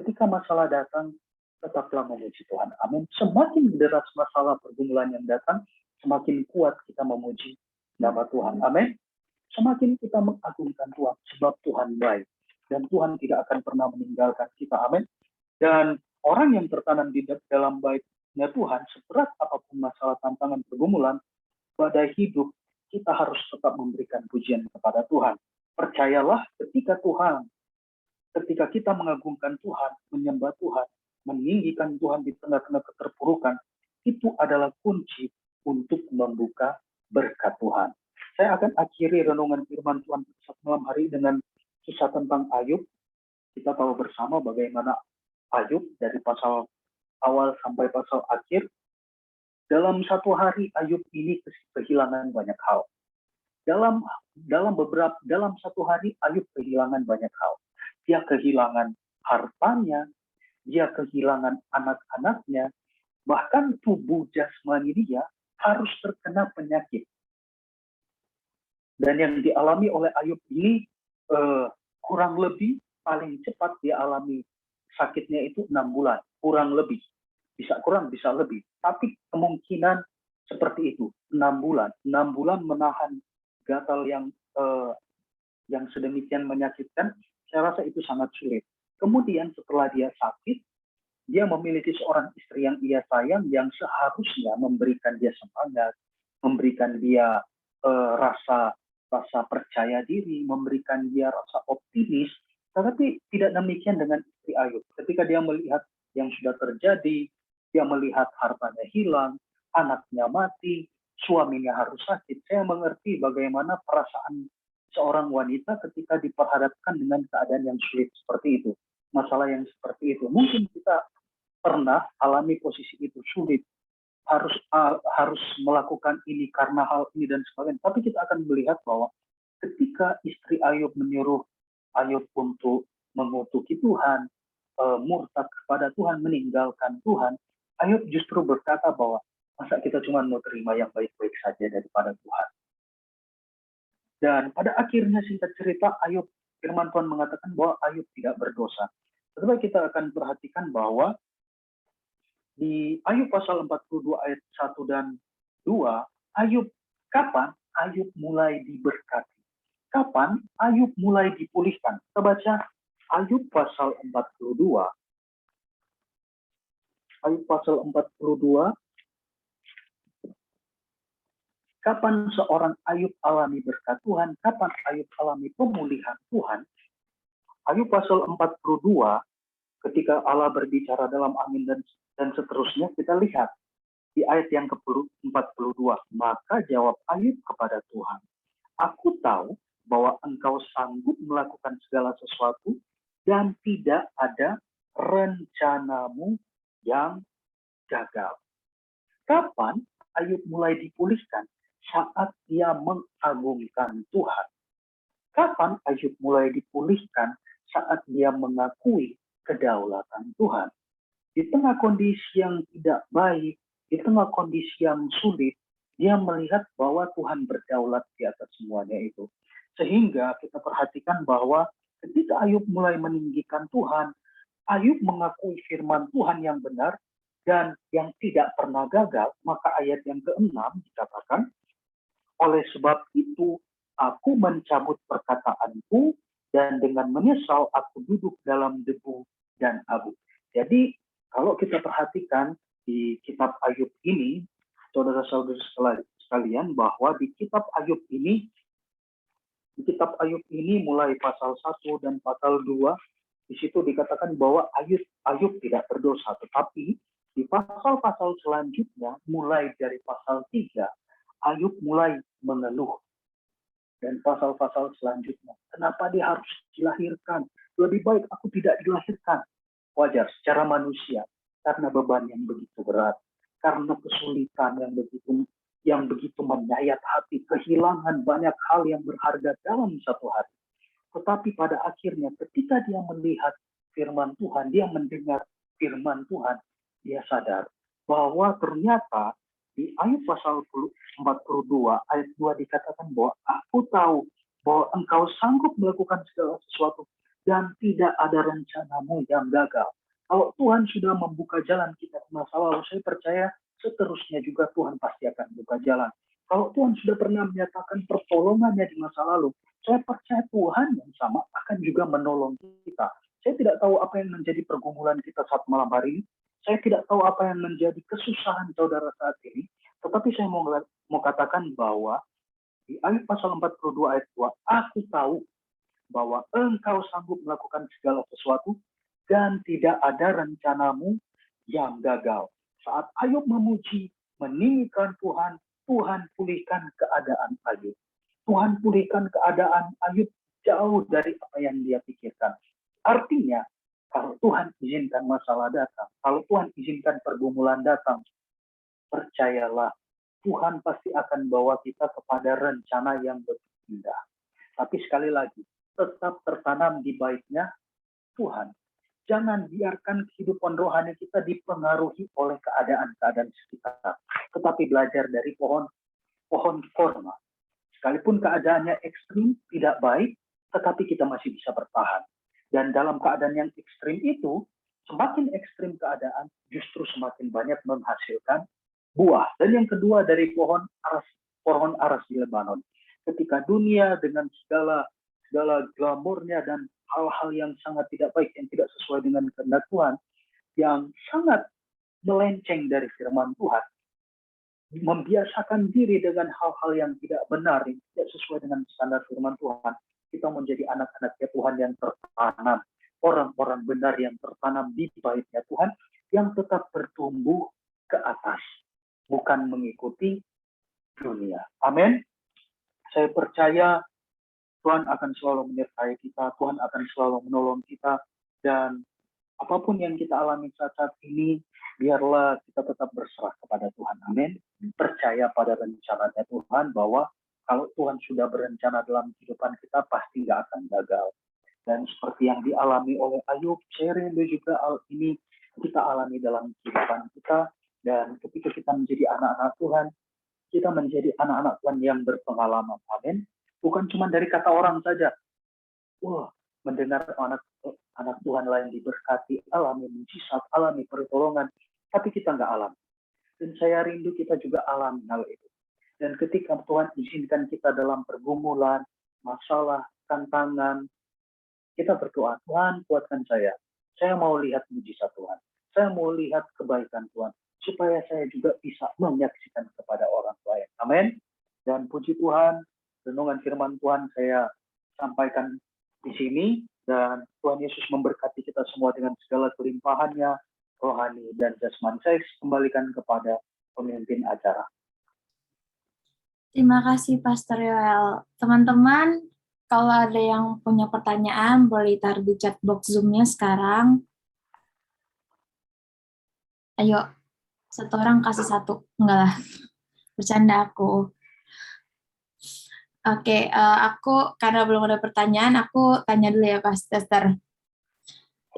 ketika masalah datang, tetaplah memuji Tuhan. Amin. Semakin deras masalah pergumulan yang datang, semakin kuat kita memuji nama Tuhan. Amin. Semakin kita mengagungkan Tuhan, sebab Tuhan baik. Dan Tuhan tidak akan pernah meninggalkan kita. Amin. Dan orang yang tertanam di dalam baitnya Tuhan, seberat apapun masalah, tantangan, pergumulan, badai hidup, kita harus tetap memberikan pujian kepada Tuhan. Percayalah, ketika kita mengagungkan Tuhan, menyembah Tuhan, meninggikan Tuhan di tengah-tengah keterpurukan, itu adalah kunci untuk membuka berkat Tuhan. Saya akan akhiri renungan firman Tuhan malam hari dengan kisah tentang Ayub. Kita tahu bersama bagaimana Ayub dari pasal awal sampai pasal akhir. Dalam satu hari Ayub ini kehilangan banyak hal. Dalam satu hari Ayub kehilangan banyak hal. Dia kehilangan hartanya, dia kehilangan anak-anaknya, bahkan tubuh jasmani dia harus terkena penyakit. Dan yang dialami oleh Ayub ini kurang lebih paling cepat dia alami sakitnya itu 6 bulan, kurang lebih. Bisa kurang, bisa lebih. Tapi kemungkinan seperti itu, 6 bulan. 6 bulan menahan gatal yang sedemikian menyakitkan, saya rasa itu sangat sulit. Kemudian setelah dia sakit, dia memiliki seorang istri yang ia sayang, yang seharusnya memberikan dia semangat, memberikan dia rasa percaya diri, memberikan dia rasa optimis. Tetapi tidak demikian dengan istri Ayub. Ketika dia melihat yang sudah terjadi, dia melihat hartanya hilang, anaknya mati, suaminya harus sakit. Saya mengerti bagaimana perasaan seorang wanita ketika diperhadapkan dengan keadaan yang sulit seperti itu. Masalah yang seperti itu. Mungkin kita pernah alami posisi itu, sulit. Harus melakukan ini karena hal ini dan sebagainya. Tapi kita akan melihat bahwa ketika istri Ayub menyuruh Ayub untuk mengutuki Tuhan, murtad kepada Tuhan, meninggalkan Tuhan, Ayub justru berkata bahwa masa kita cuma mau terima yang baik-baik saja daripada Tuhan. Dan pada akhirnya singkat cerita, Ayub, firman Tuhan mengatakan bahwa Ayub tidak berdosa. Tetapi kita akan perhatikan bahwa di Ayub pasal 42 ayat 1 dan 2, Ayub, kapan Ayub mulai diberkati? Kapan Ayub mulai dipulihkan? Kita baca Ayub pasal 42. Ayub pasal 42. Kapan seorang Ayub alami berkat Tuhan? Kapan Ayub alami pemulihan Tuhan? Ayub pasal 42, ketika Allah berbicara dalam angin dan seterusnya, kita lihat di ayat yang ke-42. Maka jawab Ayub kepada Tuhan, aku tahu bahwa engkau sanggup melakukan segala sesuatu dan tidak ada rencanamu yang gagal. Kapan Ayub mulai dipulihkan? Saat dia mengagungkan Tuhan. Kapan Ayub mulai dipulihkan? Saat dia mengakui kedaulatan Tuhan. Di tengah kondisi yang tidak baik, di tengah kondisi yang sulit, dia melihat bahwa Tuhan berdaulat di atas semuanya itu. Sehingga kita perhatikan bahwa ketika Ayub mulai meninggikan Tuhan, Ayub mengakui firman Tuhan yang benar dan yang tidak pernah gagal, maka ayat yang ke-6 dikatakan, oleh sebab itu aku mencabut perkataanku dan dengan menyesal aku duduk dalam debu dan abu. Jadi kalau kita perhatikan di kitab Ayub ini, saudara-saudara sekalian, bahwa di kitab Ayub ini mulai pasal 1 dan pasal 2, di situ dikatakan bahwa Ayub tidak berdosa. Tetapi di pasal-pasal selanjutnya, mulai dari pasal 3, Ayub mulai mengeluh. Dan pasal-pasal selanjutnya, kenapa dia harus dilahirkan? Lebih baik aku tidak dilahirkan. Wajar secara manusia, karena beban yang begitu berat, karena kesulitan yang begitu menyayat hati, kehilangan banyak hal yang berharga dalam satu hari. Tetapi pada akhirnya ketika dia melihat firman Tuhan, dia mendengar firman Tuhan, dia sadar bahwa ternyata di Ayub pasal 42 ayat 2 dikatakan bahwa aku tahu bahwa engkau sanggup melakukan segala sesuatu dan tidak ada rencanamu yang gagal. Kalau Tuhan sudah membuka jalan kita ke masa lalu, saya percaya seterusnya juga Tuhan pasti akan buka jalan. Kalau Tuhan sudah pernah menyatakan pertolongannya di masa lalu, saya percaya Tuhan yang sama akan juga menolong kita. Saya tidak tahu apa yang menjadi pergumulan kita saat malam hari ini. Saya tidak tahu apa yang menjadi kesusahan saudara saat ini. Tetapi saya mau katakan bahwa di Ayub pasal 42 ayat 2, aku tahu bahwa engkau sanggup melakukan segala sesuatu dan tidak ada rencanamu yang gagal. Saat Ayub memuji, meninggikan Tuhan, Tuhan pulihkan keadaan Ayub. Tuhan pulihkan keadaan Ayub jauh dari apa yang dia pikirkan. Artinya, kalau Tuhan izinkan masalah datang, kalau Tuhan izinkan pergumulan datang, percayalah, Tuhan pasti akan bawa kita kepada rencana yang lebih indah. Tapi sekali lagi, tetap tertanam di baiknya Tuhan. Jangan biarkan kehidupan rohani kita dipengaruhi oleh keadaan-keadaan sekitar. Tetapi belajar dari pohon korma. Sekalipun keadaannya ekstrim, tidak baik, tetapi kita masih bisa bertahan. Dan dalam keadaan yang ekstrim itu, semakin ekstrim keadaan, justru semakin banyak menghasilkan buah. Dan yang kedua dari pohon aras di Lebanon. Ketika dunia dengan segala glamornya dan hal-hal yang sangat tidak baik, yang tidak sesuai dengan kehendak Tuhan, yang sangat melenceng dari firman Tuhan, membiasakan diri dengan hal-hal yang tidak benar, yang tidak sesuai dengan standar firman Tuhan, kita menjadi anak-anaknya Tuhan yang tertanam, orang-orang benar yang tertanam di baitnya Tuhan, yang tetap bertumbuh ke atas, bukan mengikuti dunia. Amin. Saya percaya Tuhan akan selalu menyertai kita, Tuhan akan selalu menolong kita, dan apapun yang kita alami saat ini, biarlah kita tetap berserah kepada Tuhan. Amin. Percaya pada rencananya Tuhan, bahwa kalau Tuhan sudah berencana dalam kehidupan kita, pasti nggak akan gagal. Dan seperti yang dialami oleh Ayub, saya rindu juga hal ini kita alami dalam kehidupan kita. Dan ketika kita menjadi anak-anak Tuhan, kita menjadi anak-anak Tuhan yang berpengalaman. Amin. Bukan cuma dari kata orang saja. Wah, mendengar anak Tuhan lain diberkati, alami mujizat, alami pertolongan, tapi kita nggak alami. Dan saya rindu kita juga alami hal itu. Dan ketika Tuhan izinkan kita dalam pergumulan, masalah, tantangan, kita berdoa, Tuhan kuatkan saya. Saya mau lihat mujizat Tuhan. Saya mau lihat kebaikan Tuhan. Supaya saya juga bisa menyaksikan kepada orang lain. Amin. Dan puji Tuhan, renungan firman Tuhan saya sampaikan di sini. Dan Tuhan Yesus memberkati kita semua dengan segala kelimpahannya, rohani dan jasmani. Saya kembalikan kepada pemimpin acara. Terima kasih Pastor Yoel. Teman-teman, kalau ada yang punya pertanyaan, boleh taruh di chat box Zoom-nya sekarang. Ayo, satu orang kasih satu. Enggak lah, bercanda aku. Oke, aku karena belum ada pertanyaan, aku tanya dulu ya Pastor.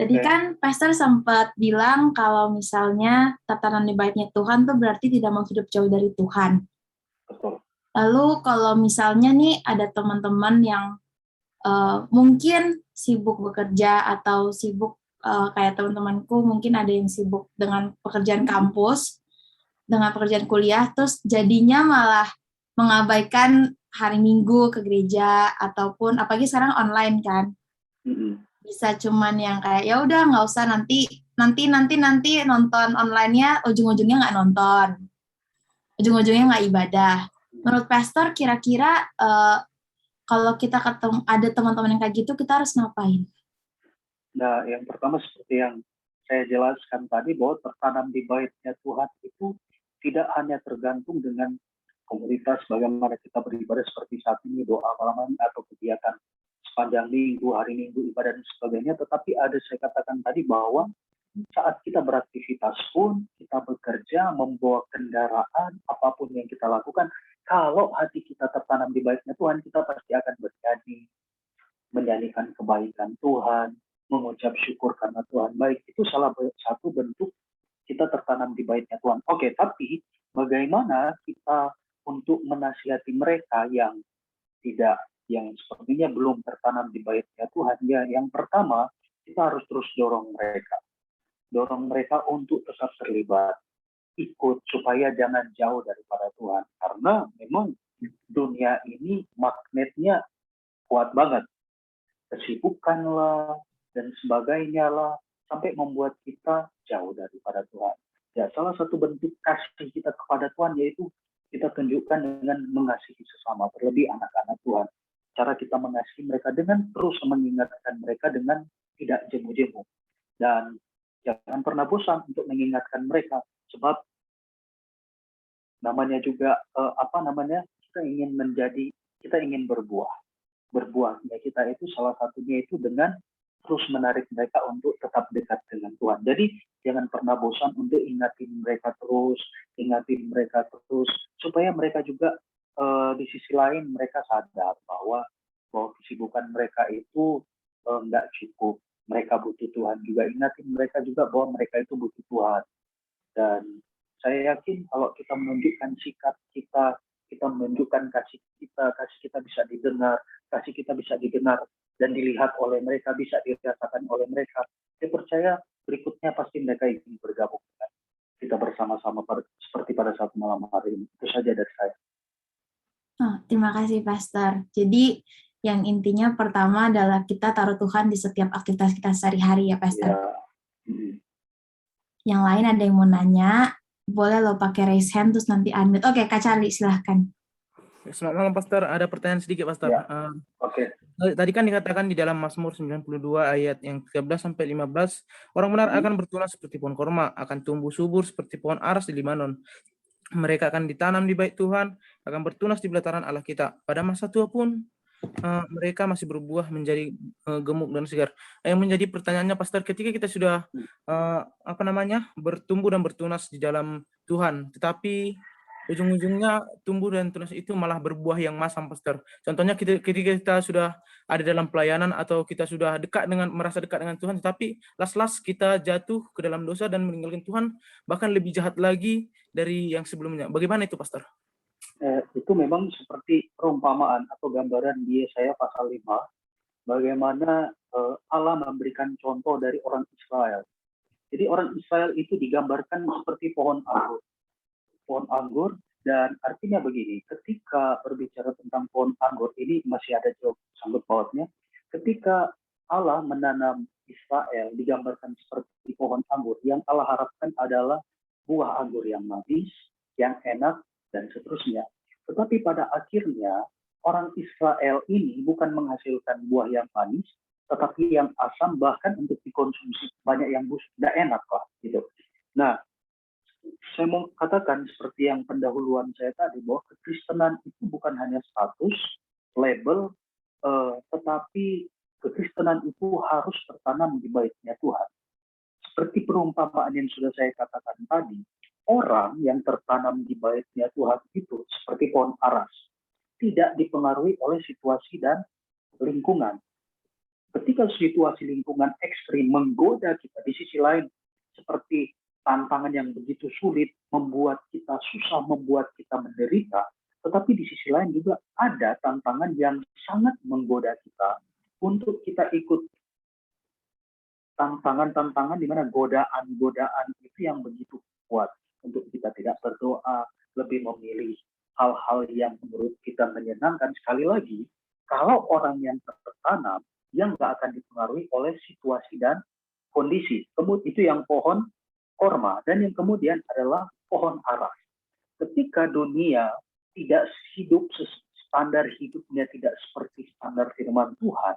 Jadi kan Pastor sempat bilang kalau misalnya tatanan di baitnya Tuhan tuh berarti tidak mau hidup jauh dari Tuhan. Betul. Lalu kalau misalnya nih ada teman-teman yang mungkin sibuk bekerja atau sibuk kayak teman-temanku, mungkin ada yang sibuk dengan pekerjaan kampus, dengan pekerjaan kuliah, terus jadinya malah mengabaikan hari Minggu ke gereja, ataupun apalagi sekarang online kan, bisa cuman yang kayak ya udah nggak usah, nanti nonton online-nya, ujung-ujungnya nggak nonton, ujung-ujungnya nggak ibadah. Menurut Pastor, kira-kira kalau kita ketemu ada teman-teman yang kayak gitu, kita harus ngapain? Nah, yang pertama seperti yang saya jelaskan tadi, bahwa tertanam di baitnya Tuhan itu tidak hanya tergantung dengan komunitas bagaimana kita beribadah seperti saat ini, doa malam atau kegiatan sepanjang minggu, hari Minggu, ibadah dan sebagainya, tetapi ada, saya katakan tadi, bahwa saat kita beraktivitas pun, kita bekerja, membawa kendaraan, apapun yang kita lakukan, kalau hati kita tertanam di baitnya Tuhan, kita pasti akan bernyanyi, menyanyikan kebaikan Tuhan, mengucap syukur karena Tuhan baik. Itu salah satu bentuk kita tertanam di baitnya Tuhan. Oke, tapi bagaimana kita untuk menasihati mereka yang tidak, yang sepertinya belum tertanam di baitnya Tuhan? Ya, yang pertama, kita harus terus dorong mereka untuk tetap terlibat, ikut, supaya jangan jauh daripada Tuhan. Karena memang dunia ini magnetnya kuat banget. Kesibukan lah, dan sebagainya lah, sampai membuat kita jauh daripada Tuhan. Ya, salah satu bentuk kasih kita kepada Tuhan yaitu kita tunjukkan dengan mengasihi sesama, terlebih anak-anak Tuhan. Cara kita mengasihi mereka dengan terus mengingatkan mereka dengan tidak jemu-jemu. Dan jangan pernah bosan untuk mengingatkan mereka, sebab namanya juga kita ingin berbuahnya kita itu salah satunya itu dengan terus menarik mereka untuk tetap dekat dengan Tuhan. Jadi jangan pernah bosan untuk ingatin mereka terus, supaya mereka juga di sisi lain mereka sadar bahwa kesibukan mereka itu nggak cukup. Mereka butuh Tuhan juga. Ingatin mereka juga bahwa mereka itu butuh Tuhan. Dan saya yakin kalau kita menunjukkan sikap kita kita menunjukkan kasih kita bisa didengar, kasih kita bisa didengar dan dilihat oleh mereka, bisa dirasakan oleh mereka. Saya percaya berikutnya pasti mereka ingin bergabung dengan kita bersama-sama seperti pada saat malam hari ini. Itu saja dari saya. Oh, terima kasih, Pastor. Jadi, yang intinya pertama adalah kita taruh Tuhan di setiap aktivitas kita sehari-hari ya, Pastor. Ya. Yang lain ada yang mau nanya, boleh lo pakai raise hand terus nanti unmute. Oke, Kak Charlie, silahkan. Selamat malam, Pastor. Ada pertanyaan sedikit, Pastor. Ya. Oke. Tadi kan dikatakan di dalam Mazmur 92 ayat yang 13 sampai 15, orang benar akan bertunas seperti pohon korma, akan tumbuh subur seperti pohon aras di Libanon. Mereka akan ditanam di bait Tuhan, akan bertunas di pelataran Allah kita. Pada masa tua pun mereka masih berbuah menjadi gemuk dan segar. Yang menjadi pertanyaannya, Pastor, ketika kita sudah bertumbuh dan bertunas di dalam Tuhan, tetapi ujung-ujungnya tumbuh dan tunas itu malah berbuah yang masam, Pastor. Contohnya ketika kita sudah ada dalam pelayanan atau kita sudah merasa dekat dengan Tuhan, tetapi las-las kita jatuh ke dalam dosa dan meninggalkan Tuhan, bahkan lebih jahat lagi dari yang sebelumnya. Bagaimana itu, Pastor? Itu memang seperti perumpamaan atau gambaran di Yesaya pasal 5, bagaimana Allah memberikan contoh dari orang Israel. Jadi orang Israel itu digambarkan seperti pohon anggur. Pohon anggur, dan artinya begini, ketika berbicara tentang pohon anggur, ini masih ada jawab sangkut pautnya. Ketika Allah menanam Israel, digambarkan seperti pohon anggur, yang Allah harapkan adalah buah anggur yang manis, yang enak, dan seterusnya. Tetapi pada akhirnya, orang Israel ini bukan menghasilkan buah yang manis, tetapi yang asam, bahkan untuk dikonsumsi banyak yang busuk, tidak enak lah gitu. Nah, saya mau katakan seperti yang pendahuluan saya tadi, bahwa kekristenan itu bukan hanya status, label, tetapi kekristenan itu harus tertanam di baitnya Tuhan. Seperti perumpamaan yang sudah saya katakan tadi, orang yang tertanam di baitnya Tuhan itu seperti pohon aras, tidak dipengaruhi oleh situasi dan lingkungan. Ketika situasi lingkungan ekstrim menggoda kita, di sisi lain seperti tantangan yang begitu sulit membuat kita susah, membuat kita menderita, tetapi di sisi lain juga ada tantangan yang sangat menggoda kita untuk kita ikut tantangan-tantangan di mana godaan-godaan itu yang begitu kuat untuk kita tidak berdoa, lebih memilih hal-hal yang menurut kita menyenangkan. Sekali lagi, kalau orang yang tertanam, yang nggak akan dipengaruhi oleh situasi dan kondisi. Kemudian itu yang pohon korma, dan yang kemudian adalah pohon aras. Ketika dunia tidak hidup standar hidupnya tidak seperti standar firman Tuhan,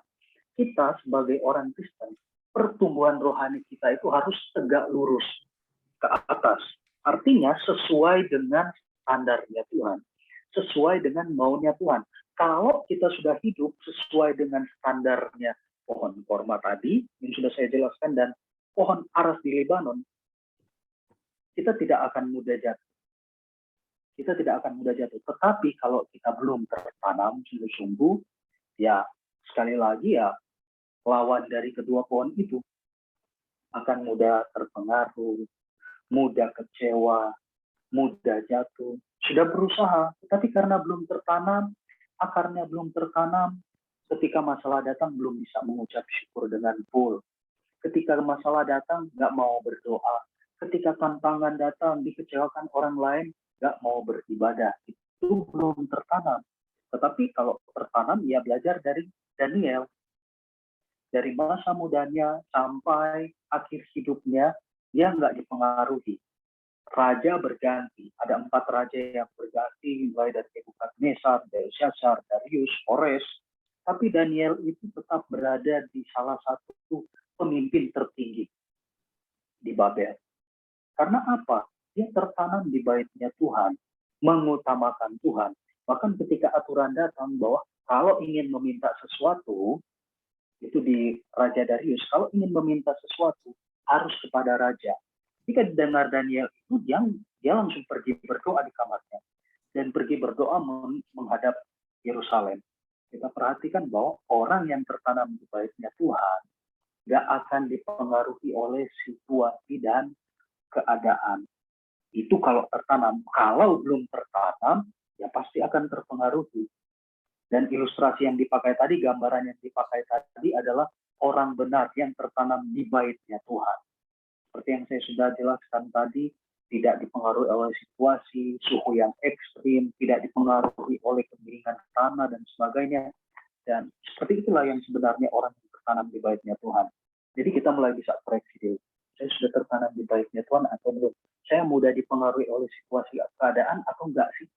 kita sebagai orang Kristen, pertumbuhan rohani kita itu harus tegak lurus ke atas. Artinya sesuai dengan standarnya Tuhan, sesuai dengan maunya Tuhan. Kalau kita sudah hidup sesuai dengan standarnya pohon korma tadi, yang sudah saya jelaskan, dan pohon aras di Lebanon, kita tidak akan mudah jatuh. Kita tidak akan mudah jatuh. Tetapi kalau kita belum tertanam sungguh-sungguh, ya sekali lagi ya, lawan dari kedua pohon itu akan mudah terpengaruh, mudah kecewa, mudah jatuh. Sudah berusaha, tetapi karena belum tertanam, akarnya belum tertanam, ketika masalah datang belum bisa mengucap syukur dengan full. Ketika masalah datang, nggak mau berdoa. Ketika tantangan datang, dikecewakan orang lain, nggak mau beribadah. Itu belum tertanam. Tetapi kalau tertanam, ya belajar dari Daniel. Dari masa mudanya sampai akhir hidupnya, dia nggak dipengaruhi. Raja berganti. Ada 4 raja yang berganti, mulai dari Nebukadnezar, Belshazzar, Darius, Kores. Tapi Daniel itu tetap berada di salah satu pemimpin tertinggi di Babel. Karena apa? Dia tertanam di baitnya Tuhan, mengutamakan Tuhan. Bahkan ketika aturan datang bahwa kalau ingin meminta sesuatu, itu di Raja Darius, kalau ingin meminta sesuatu, harus kepada Raja. Jika didengar Daniel itu, dia langsung pergi berdoa di kamarnya. Dan pergi berdoa menghadap Yerusalem. Kita perhatikan bahwa orang yang tertanam di baitnya Tuhan, nggak akan dipengaruhi oleh situasi dan keadaan. Itu kalau tertanam. Kalau belum tertanam, ya pasti akan terpengaruhi. Dan ilustrasi yang dipakai tadi, gambaran yang dipakai tadi adalah orang benar yang tertanam di baitnya Tuhan. Seperti yang saya sudah jelaskan tadi, tidak dipengaruhi oleh situasi, suhu yang ekstrim, tidak dipengaruhi oleh kemiringan tanah dan sebagainya. Dan seperti itulah yang sebenarnya orang yang tertanam di baitnya Tuhan. Jadi kita mulai bisa koreksi diri. Saya sudah tertanam di baitnya Tuhan atau belum? Saya mudah dipengaruhi oleh situasi keadaan atau enggak sih?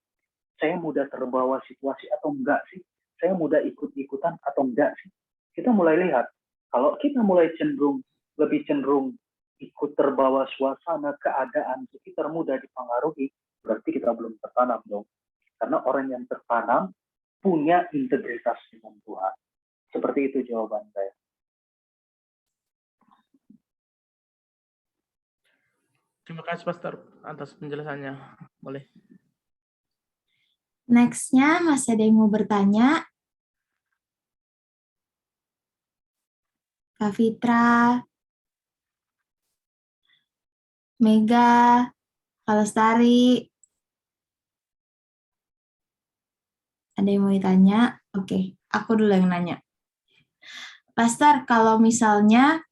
Saya mudah terbawa situasi atau enggak sih? Saya mudah ikut-ikutan atau enggak sih? Kita mulai lihat, kalau kita mulai lebih cenderung ikut terbawa suasana, keadaan sekitar, mudah dipengaruhi, berarti kita belum tertanam dong. Karena orang yang tertanam punya integritas dengan Tuhan. Seperti itu jawaban saya. Terima kasih Pastor atas penjelasannya. Boleh. Next-nya masih ada yang mau bertanya? Kak Fitra, Mega, Kak Lestari. Ada yang mau ditanya? Oke, aku dulu yang nanya. Pastor, kalau misalnya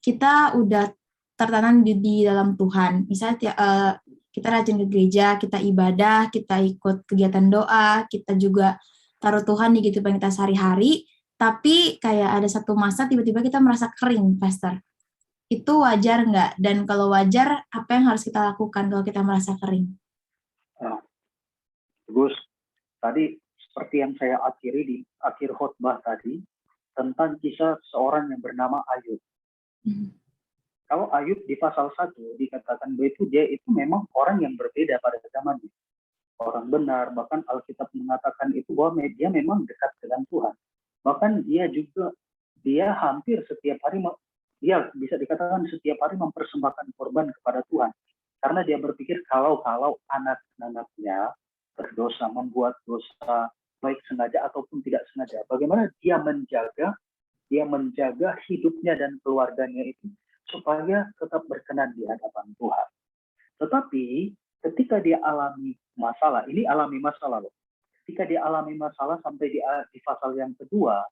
kita udah tertanam di dalam Tuhan, misalnya kita rajin ke gereja, kita ibadah, kita ikut kegiatan doa, kita juga taruh Tuhan di kehidupan kita sehari-hari, tapi kayak ada satu masa tiba-tiba kita merasa kering, Pastor. Itu wajar nggak? Dan kalau wajar, apa yang harus kita lakukan kalau kita merasa kering? Nah, bagus. Tadi seperti yang saya akhiri di akhir khotbah tadi, tentang kisah seorang yang bernama Ayub. Kalau Ayub di pasal 1 dikatakan bahwa dia itu memang orang yang berbeda pada zamannya. Orang benar, bahkan Alkitab mengatakan itu bahwa dia memang dekat dengan Tuhan. Bahkan dia hampir setiap hari, dia bisa dikatakan setiap hari mempersembahkan korban kepada Tuhan. Karena dia berpikir kalau anak-anaknya berdosa, membuat dosa, baik sengaja ataupun tidak sengaja, bagaimana dia menjaga hidupnya dan keluarganya itu supaya tetap berkenan di hadapan Tuhan. Tetapi ketika dia alami masalah, loh. Ketika dia alami masalah sampai di pasal yang kedua,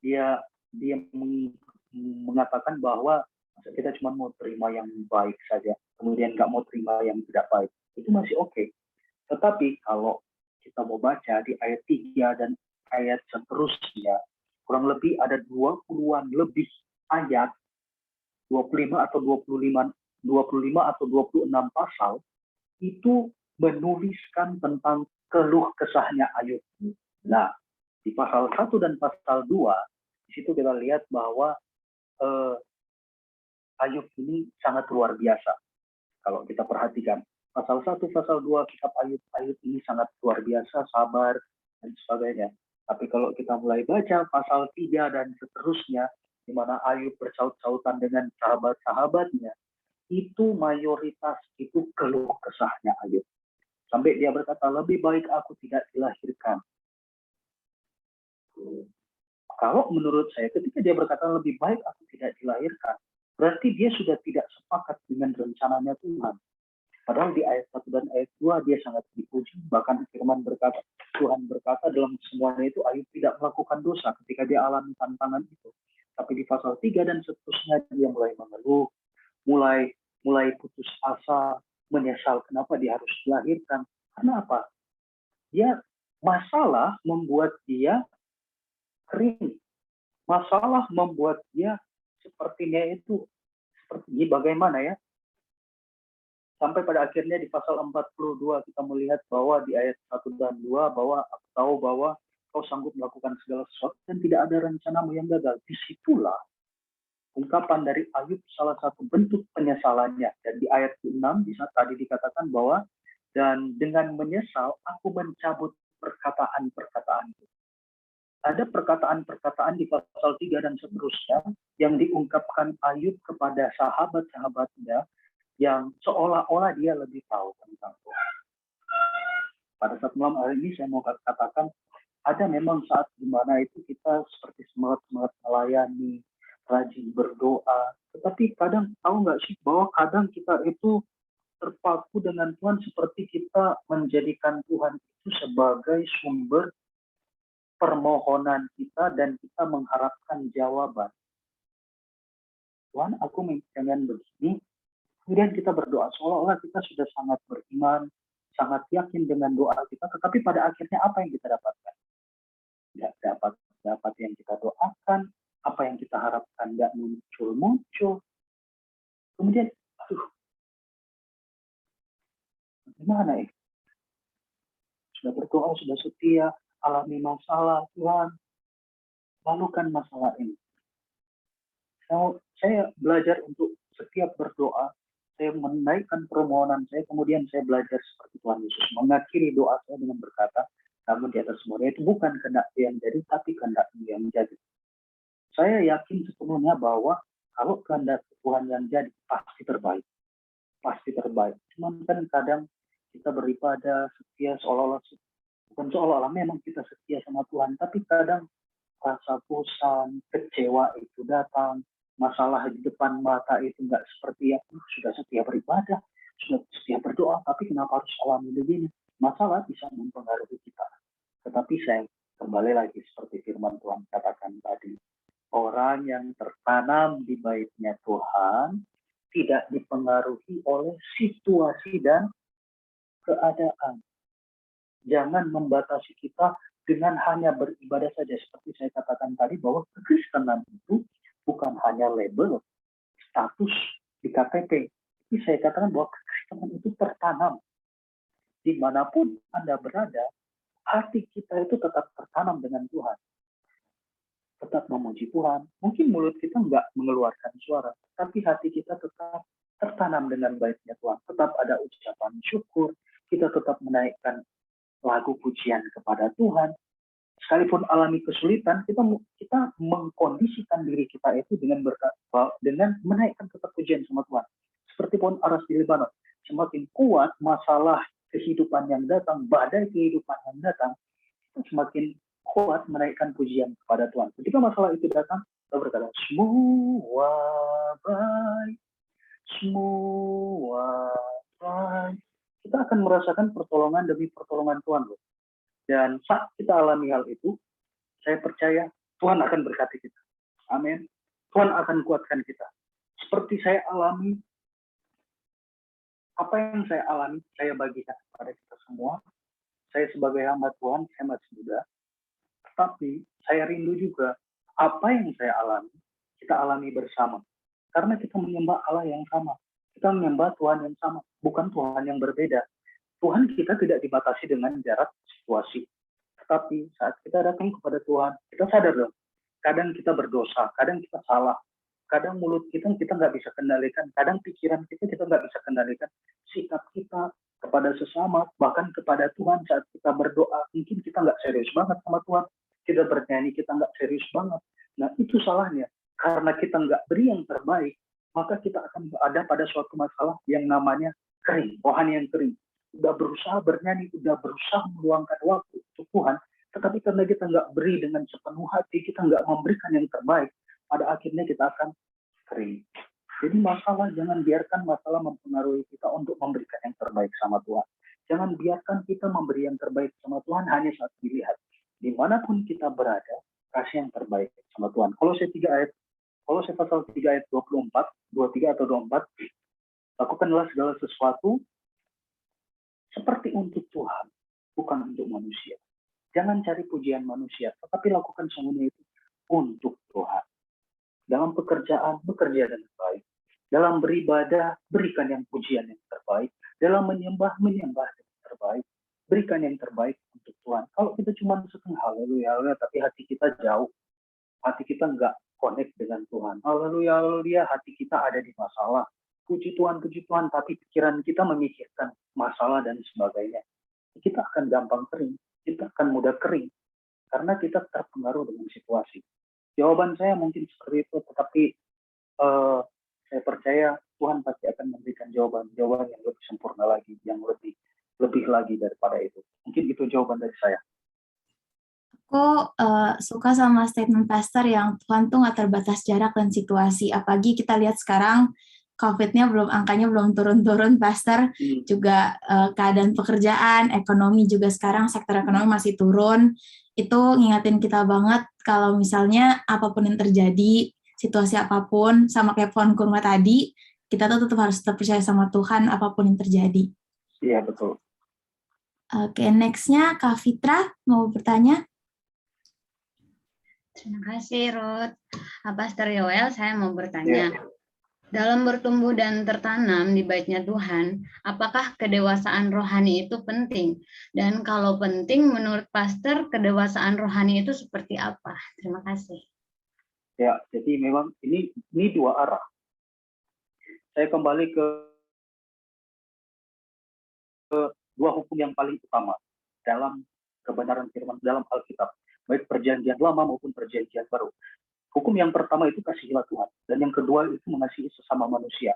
dia mengatakan bahwa kita cuma mau terima yang baik saja, kemudian nggak mau terima yang tidak baik. Itu masih oke. Tetapi kalau kita mau baca di ayat 3 dan ayat seterusnya, kurang lebih ada 20-an lebih ayat, 25 atau 26 pasal, itu menuliskan tentang keluh kesahnya Ayub. Nah, di pasal 1 dan pasal 2, di situ kita lihat bahwa Ayub ini sangat luar biasa. Kalau kita perhatikan, pasal 1, pasal 2 kitab Ayub ini sangat luar biasa, sabar, dan sebagainya. Tapi kalau kita mulai baca pasal 3 dan seterusnya, di mana Ayub bersaut-sautan dengan sahabat-sahabatnya, itu mayoritas itu keluh kesahnya Ayub. Sampai dia berkata, lebih baik aku tidak dilahirkan. Kalau menurut saya, ketika dia berkata lebih baik aku tidak dilahirkan, berarti dia sudah tidak sepakat dengan rencananya Tuhan. Padahal di ayat 1 dan ayat 2 dia sangat dipuji, bahkan Tuhan berkata dalam semuanya itu Ayub tidak melakukan dosa ketika dia alami tantangan itu. Tapi di pasal 3 dan seterusnya dia mulai mengeluh, mulai putus asa, menyesal kenapa dia harus dilahirkan. Karena apa? Masalah membuat dia kering. Masalah membuat dia sepertinya itu seperti bagaimana ya? Sampai pada akhirnya di pasal 42 kita melihat bahwa di ayat 1 dan 2 bahwa aku tahu bahwa kau sanggup melakukan segala sesuatu dan tidak ada rencanamu yang gagal. Disitulah ungkapan dari Ayub salah satu bentuk penyesalannya. Dan di ayat 6 tadi dikatakan bahwa dan dengan menyesal aku mencabut perkataan-perkataan itu. Ada perkataan-perkataan di pasal 3 dan seterusnya yang diungkapkan Ayub kepada sahabat-sahabatnya yang seolah-olah dia lebih tahu tentang Tuhan. Pada saat malam hari ini saya mau katakan, ada memang saat di mana itu kita seperti semangat-semangat melayani, rajin berdoa, tetapi kadang tahu nggak sih bahwa kadang kita itu terpaku dengan Tuhan seperti kita menjadikan Tuhan itu sebagai sumber permohonan kita dan kita mengharapkan jawaban. Tuhan, aku pengen begini, kemudian kita berdoa seolah-olah kita sudah sangat beriman, sangat yakin dengan doa kita, tetapi pada akhirnya apa yang kita dapatkan? Nggak dapat yang kita doakan, apa yang kita harapkan nggak muncul. Kemudian, gimana ya? Sudah berdoa, sudah setia, alami masalah, Tuhan, lalukan masalah ini. Saya belajar untuk setiap berdoa, saya menaikkan permohonan saya, kemudian saya belajar seperti Tuhan Yesus, mengakhiri doa saya dengan berkata, namun di atas semuanya itu bukan kehendak yang jadi, tapi kehendak yang jadi. Saya yakin sepenuhnya bahwa kalau kehendak Tuhan yang jadi, pasti terbaik. Pasti terbaik. Cuman kan kadang kita beribadah setia seolah-olah memang kita setia sama Tuhan, tapi kadang rasa bosan, kecewa itu datang, masalah di depan mata itu nggak seperti yang sudah setia beribadah, sudah setia berdoa, tapi kenapa harus alami begini? Masalah bisa mempengaruhi kita. Tetapi saya kembali lagi seperti firman Tuhan katakan tadi, orang yang tertanam di baitnya Tuhan tidak dipengaruhi oleh situasi dan keadaan. Jangan membatasi kita dengan hanya beribadah saja. Seperti saya katakan tadi bahwa kekristenan itu bukan hanya label, status di KTP. Tapi saya katakan bahwa kekristenan itu tertanam. Dimanapun Anda berada, hati kita itu tetap tertanam dengan Tuhan. Tetap memuji Tuhan. Mungkin mulut kita nggak mengeluarkan suara, tapi hati kita tetap tertanam dengan baiknya Tuhan. Tetap ada ucapan syukur, kita tetap menaikkan lagu pujian kepada Tuhan. Sekalipun alami kesulitan, kita mengkondisikan diri kita itu dengan menaikkan tetap pujian sama Tuhan. Seperti pohon aras di Lebanon, semakin kuat masalah kehidupan yang datang, badai kehidupan yang datang, kita semakin kuat menaikkan pujian kepada Tuhan. Ketika masalah itu datang, kita berkata, semua baik, semua baik. Kita akan merasakan pertolongan demi pertolongan Tuhan. Dan saat kita alami hal itu, saya percaya Tuhan akan berkati kita. Amin. Tuhan akan kuatkan kita. Seperti saya alami, apa yang saya alami, saya bagikan kepada kita semua. Saya sebagai hamba Tuhan, saya masih muda. Tetapi saya rindu juga apa yang saya alami, kita alami bersama. Karena kita menyembah Allah yang sama. Kita menyembah Tuhan yang sama, bukan Tuhan yang berbeda. Tuhan kita tidak dibatasi dengan jarak situasi. Tetapi saat kita datang kepada Tuhan, kita sadar dong, kadang kita berdosa, kadang kita salah, kadang mulut kita nggak bisa kendalikan, kadang pikiran kita nggak bisa kendalikan, sikap kita kepada sesama, bahkan kepada Tuhan saat kita berdoa, mungkin kita nggak serius banget sama Tuhan, kita bernyanyi, kita nggak serius banget. Nah itu salahnya, karena kita nggak beri yang terbaik, maka kita akan ada pada suatu masalah yang namanya kering, rohani yang kering. Udah berusaha bernyanyi, udah berusaha meluangkan waktu untuk Tuhan, tetapi karena kita nggak beri dengan sepenuh hati, kita nggak memberikan yang terbaik, pada akhirnya kita akan kering. Jadi jangan biarkan masalah mempengaruhi kita untuk memberikan yang terbaik sama Tuhan. Jangan biarkan kita memberi yang terbaik sama Tuhan hanya saat dilihat. Dimanapun kita berada, kasih yang terbaik sama Tuhan. Kolose pasal 3 ayat 23 atau 24, lakukanlah segala sesuatu seperti untuk Tuhan, bukan untuk manusia. Jangan cari pujian manusia, tetapi lakukan semuanya itu untuk Tuhan. Dalam pekerjaan, bekerja dengan baik. Dalam beribadah, berikan yang pujian yang terbaik. Dalam menyembah yang terbaik. Berikan yang terbaik untuk Tuhan. Kalau kita cuma setengah haleluya, tapi hati kita jauh. Hati kita nggak connect dengan Tuhan. Haleluya, hati kita ada di masalah. Puji Tuhan, tapi pikiran kita memikirkan masalah dan sebagainya. Kita akan gampang kering, kita akan mudah kering, karena kita terpengaruh dengan situasi. Jawaban saya mungkin seperti itu, tetapi saya percaya Tuhan pasti akan memberikan jawaban yang lebih sempurna lagi, yang lebih lagi daripada itu. Mungkin itu jawaban dari saya. Aku suka sama statement Pastor yang Tuhan tuh nggak terbatas jarak dan situasi. Apalagi kita lihat sekarang COVID-nya angkanya belum turun-turun, Pastor. Juga keadaan pekerjaan, ekonomi juga sekarang sektor ekonomi masih turun. Itu ngingetin kita banget kalau misalnya apapun yang terjadi, situasi apapun, sama kayak pohon kurma tadi, kita tuh harus tetap percaya sama Tuhan apapun yang terjadi. Iya, betul. Oke, next-nya Kak Fitra mau bertanya? Terima kasih, Ruth. Pastor Yoel, saya mau bertanya. Dalam bertumbuh dan tertanam di baitnya Tuhan, apakah kedewasaan rohani itu penting? Dan kalau penting, menurut Pastor, kedewasaan rohani itu seperti apa? Terima kasih. Ya, jadi memang ini dua arah. Saya kembali ke dua hukum yang paling utama dalam kebenaran firman dalam Alkitab, baik perjanjian lama maupun perjanjian baru. Hukum yang pertama itu kasihilah Tuhan, dan yang kedua itu mengasihi sesama manusia.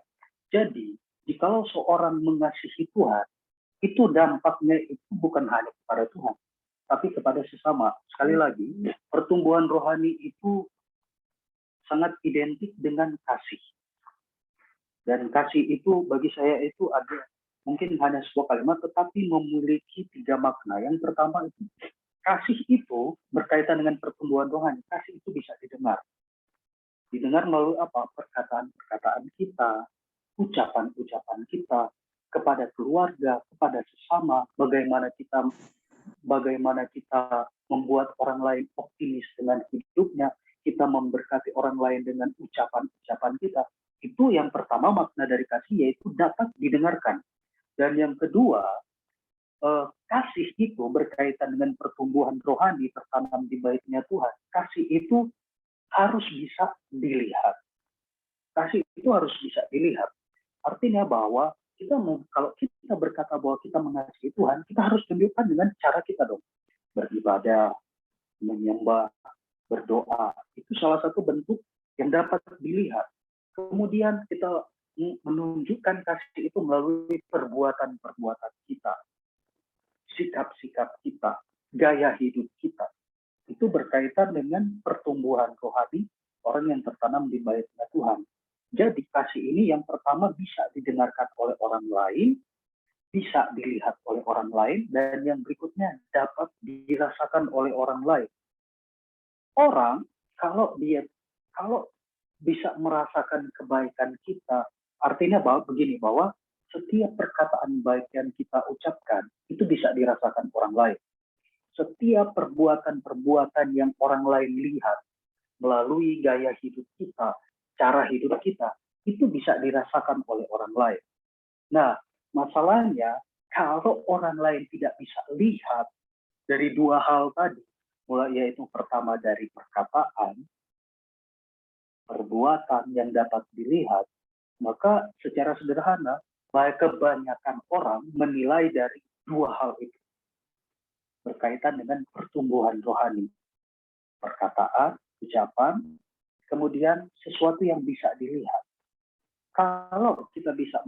Jadi, jikalau seorang mengasihi Tuhan, itu dampaknya itu bukan hanya kepada Tuhan, tapi kepada sesama. Sekali lagi, pertumbuhan rohani itu sangat identik dengan kasih. Dan kasih itu bagi saya itu ada mungkin hanya sebuah kalimat, tetapi memiliki 3 makna. Yang pertama itu, kasih itu berkaitan dengan pertumbuhan rohani. Kasih itu bisa didengar. Didengar melalui apa? Perkataan-perkataan kita, ucapan-ucapan kita, kepada keluarga, kepada sesama, bagaimana kita membuat orang lain optimis dengan hidupnya, kita memberkati orang lain dengan ucapan-ucapan kita. Itu yang pertama makna dari kasih, yaitu dapat didengarkan. Dan yang kedua, kasih itu berkaitan dengan pertumbuhan rohani tertanam di baitnya Tuhan. Kasih itu harus bisa dilihat. Kasih itu harus bisa dilihat. Artinya bahwa kalau kita berkata bahwa kita mengasihi Tuhan, kita harus tunjukkan dengan cara kita dong. Beribadah, menyembah, berdoa. Itu salah satu bentuk yang dapat dilihat. Kemudian kita menunjukkan kasih itu melalui perbuatan-perbuatan kita, sikap-sikap kita, gaya hidup kita. Itu berkaitan dengan pertumbuhan rohani orang yang tertanam di baitnya Tuhan. Jadi kasih ini yang pertama bisa didengarkan oleh orang lain, bisa dilihat oleh orang lain, dan yang berikutnya dapat dirasakan oleh orang lain. Orang kalau bisa merasakan kebaikan kita, artinya bahwa setiap perkataan baik yang kita ucapkan itu bisa dirasakan orang lain. Setiap perbuatan-perbuatan yang orang lain lihat melalui gaya hidup kita, cara hidup kita, itu bisa dirasakan oleh orang lain. Nah, masalahnya kalau orang lain tidak bisa lihat dari dua hal tadi, yaitu pertama dari perkataan, perbuatan yang dapat dilihat, maka secara sederhana, kebanyakan orang menilai dari dua hal itu berkaitan dengan pertumbuhan rohani. Perkataan, ucapan, kemudian sesuatu yang bisa dilihat. Kalau kita bisa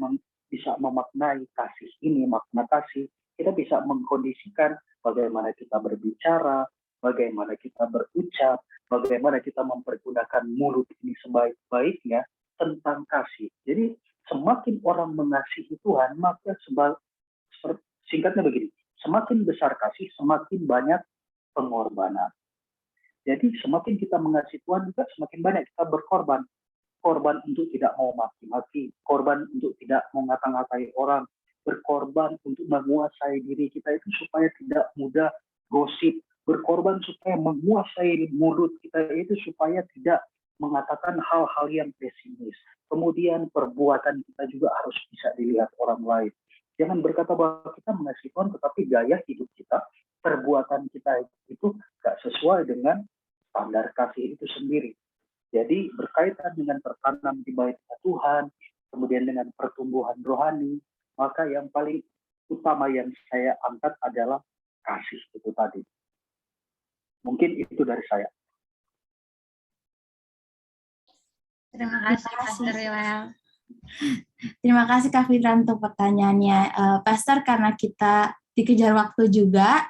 memaknai kasih ini, makna kasih, kita bisa mengkondisikan bagaimana kita berbicara, bagaimana kita berucap, bagaimana kita mempergunakan mulut ini sebaik-baiknya tentang kasih. Jadi semakin orang mengasihi Tuhan, maka singkatnya begini, semakin besar kasih, semakin banyak pengorbanan. Jadi semakin kita mengasihi Tuhan juga semakin banyak kita berkorban. Korban untuk tidak mau maki-maki, korban untuk tidak mau ngata-ngatai orang, berkorban untuk menguasai diri kita itu supaya tidak mudah gosip, berkorban supaya menguasai mulut kita itu supaya tidak mengatakan hal-hal yang pesimis. Kemudian perbuatan kita juga harus bisa dilihat orang lain. Jangan berkata bahwa kita mengasihi Tuhan, tetapi gaya hidup kita, perbuatan kita itu tidak sesuai dengan standar kasih itu sendiri. Jadi berkaitan dengan tertanam di baitnya Tuhan, kemudian dengan pertumbuhan rohani, maka yang paling utama yang saya angkat adalah kasih itu tadi. Mungkin itu dari saya. Terima kasih, Pastor Yoel. Terima kasih Kak Fitra untuk pertanyaannya. Pastor, karena kita dikejar waktu juga,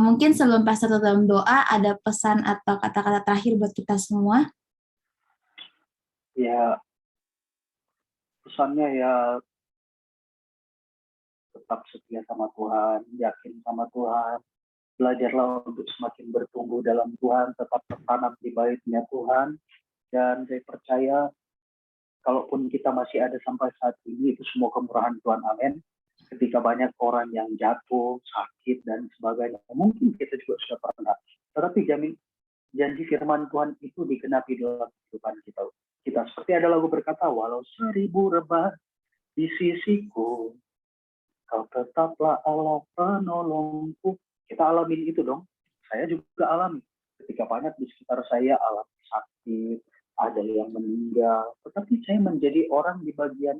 mungkin sebelum Pastor dalam doa, ada pesan atau kata-kata terakhir buat kita semua? Ya, pesannya ya tetap setia sama Tuhan, yakin sama Tuhan, belajarlah untuk semakin bertumbuh dalam Tuhan, tetap tertanam di baitnya Tuhan, dan saya percaya kalaupun kita masih ada sampai saat ini, itu semua kemurahan Tuhan, amin. Ketika banyak orang yang jatuh, sakit, dan sebagainya, mungkin kita juga sudah pernah, tetapi janji firman Tuhan itu digenapi dalam kehidupan kita. Seperti ada lagu berkata, walau 1000 rebah di sisiku, kau tetaplah Allah penolongku. Kita alamin itu dong. Saya juga alami. Ketika banyak di sekitar saya alami sakit, ada yang meninggal. Tetapi saya menjadi orang di bagian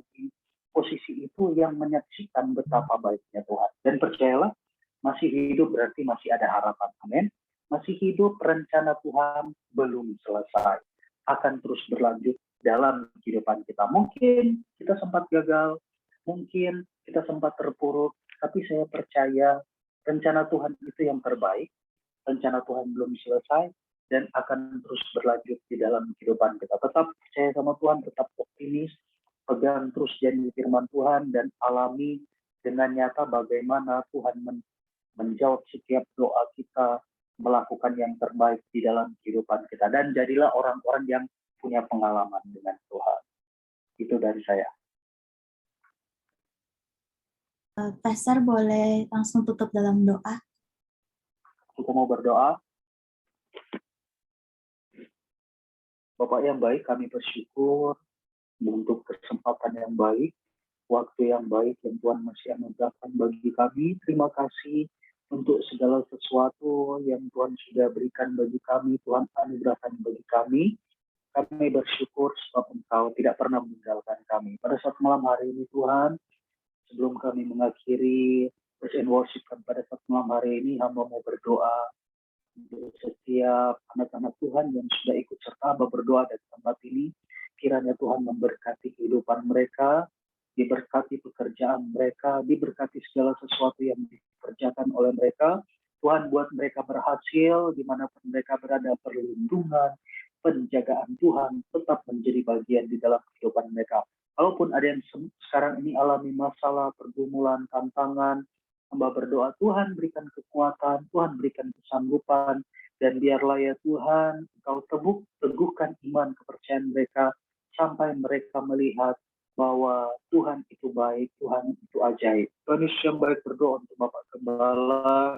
posisi itu yang menyaksikan betapa baiknya Tuhan. Dan percayalah, masih hidup berarti masih ada harapan. Amin. Masih hidup, rencana Tuhan belum selesai. Akan terus berlanjut dalam kehidupan kita. Mungkin kita sempat gagal, mungkin kita sempat terpuruk, tapi saya percaya rencana Tuhan itu yang terbaik, rencana Tuhan belum selesai, dan akan terus berlanjut di dalam kehidupan kita. Tetap percaya sama Tuhan, tetap optimis, pegang terus janji firman Tuhan, dan alami dengan nyata bagaimana Tuhan menjawab setiap doa kita, melakukan yang terbaik di dalam kehidupan kita. Dan jadilah orang-orang yang punya pengalaman dengan Tuhan. Itu dari saya. Pastor boleh langsung tutup dalam doa. Kita mau berdoa. Bapak yang baik, kami bersyukur untuk kesempatan yang baik, waktu yang baik yang Tuhan masih anugerahkan bagi kami. Terima kasih untuk segala sesuatu yang Tuhan sudah berikan bagi kami, Tuhan anugerahkan bagi kami. Kami bersyukur sebab Engkau tidak pernah meninggalkan kami. Pada saat malam hari ini Tuhan, sebelum kami mengakhiri praise and worship pada saat malam hari ini, hamba mau berdoa untuk setiap anak-anak Tuhan yang sudah ikut serta berdoa di tempat ini. Kiranya Tuhan memberkati kehidupan mereka, diberkati pekerjaan mereka, diberkati segala sesuatu yang dikerjakan oleh mereka. Tuhan buat mereka berhasil, dimanapun mereka berada, perlindungan, penjagaan Tuhan tetap menjadi bagian di dalam kehidupan mereka. Walaupun ada yang sekarang ini alami masalah, pergumulan, tantangan, hamba berdoa Tuhan berikan kekuatan, Tuhan berikan kesanggupan, dan biarlah ya Tuhan Engkau teguhkan iman kepercayaan mereka sampai mereka melihat bahwa Tuhan itu baik, Tuhan itu ajaib. Tuhan Yesus yang baik, berdoa untuk Bapak Gembala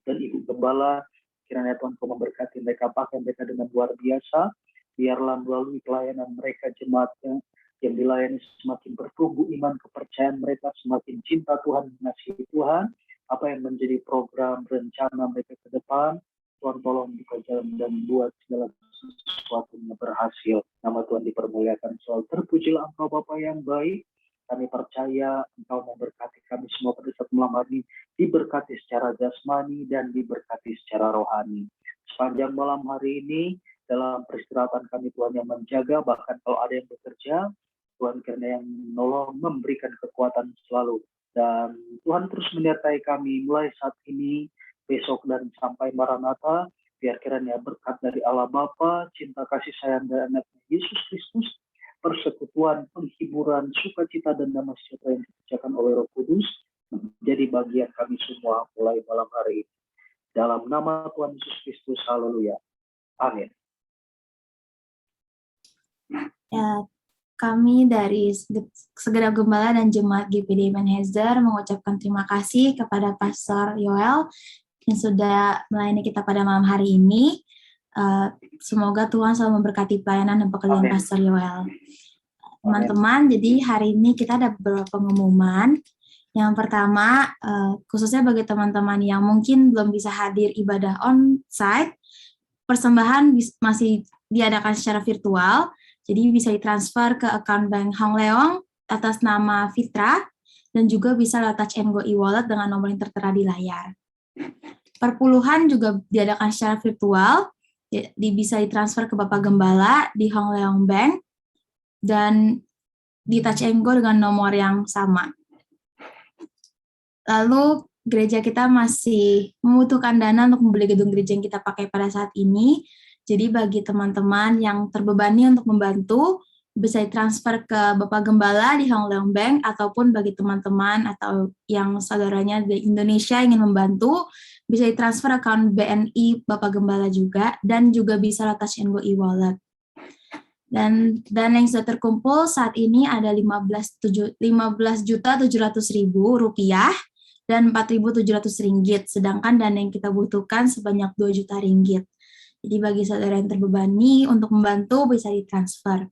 dan Ibu Gembala, kiranya Tuhan Kau memberkati mereka, pakai mereka dengan luar biasa. Biarlah melalui pelayanan mereka, jemaatnya yang dilayani semakin bertumbuh iman kepercayaan mereka, semakin cinta Tuhan, mengasihi Tuhan. Apa yang menjadi program rencana mereka ke depan, Tuhan tolong buka jalan dan buat segala sesuatunya berhasil. Nama Tuhan dipermuliakan. Soal terpujilah Engkau Bapa yang baik. Kami percaya Engkau memberkati kami semua pada saat malam hari, diberkati secara jasmani dan diberkati secara rohani. Sepanjang malam hari ini, dalam peristirahatan kami Tuhan yang menjaga, bahkan kalau ada yang bekerja, Tuhan kiranya yang menolong, memberikan kekuatan selalu. Dan Tuhan terus menyertai kami mulai saat ini, besok, dan sampai Maranatha. Biar kiranya berkat dari Allah Bapa, cinta kasih sayang dari anak Yesus Kristus, persekutuan, penghiburan, sukacita, dan damai sejahtera yang dikerjakan oleh Roh Kudus menjadi bagian kami semua mulai malam hari ini. Dalam nama Tuhan Yesus Kristus, haleluya. Amin. Ya, kami dari Segenap Gembala dan Jemaat GPD Ebenezer mengucapkan terima kasih kepada Pastor Yoel yang sudah melayani kita pada malam hari ini. Semoga Tuhan selalu memberkati pelayanan dan pekerjaan Amin. Pastor Yoel. Teman-teman, jadi hari ini kita ada beberapa pengumuman. Yang pertama, khususnya bagi teman-teman yang mungkin belum bisa hadir ibadah on-site, persembahan masih diadakan secara virtual, jadi bisa ditransfer ke account Bank Hong Leong atas nama Fitra, dan juga bisa lewat Touch and Go e-wallet dengan nomor yang tertera di layar. Perpuluhan juga diadakan secara virtual, bisa ditransfer ke Bapak Gembala di Hong Leong Bank, dan di Touch and Go dengan nomor yang sama. Lalu gereja kita masih membutuhkan dana untuk membeli gedung gereja yang kita pakai pada saat ini. Jadi bagi teman-teman yang terbebani untuk membantu, bisa ditransfer ke Bapak Gembala di Hong Leong Bank, ataupun bagi teman-teman atau yang saudaranya di Indonesia ingin membantu, bisa ditransfer akun BNI Bapak Gembala juga, dan juga bisa Touch and Go e-wallet. Dan dana yang sudah terkumpul saat ini ada 15.700.000 rupiah dan 4.700 ringgit, sedangkan dana yang kita butuhkan sebanyak 2 juta ringgit. Jadi bagi saudara yang terbebani untuk membantu bisa ditransfer.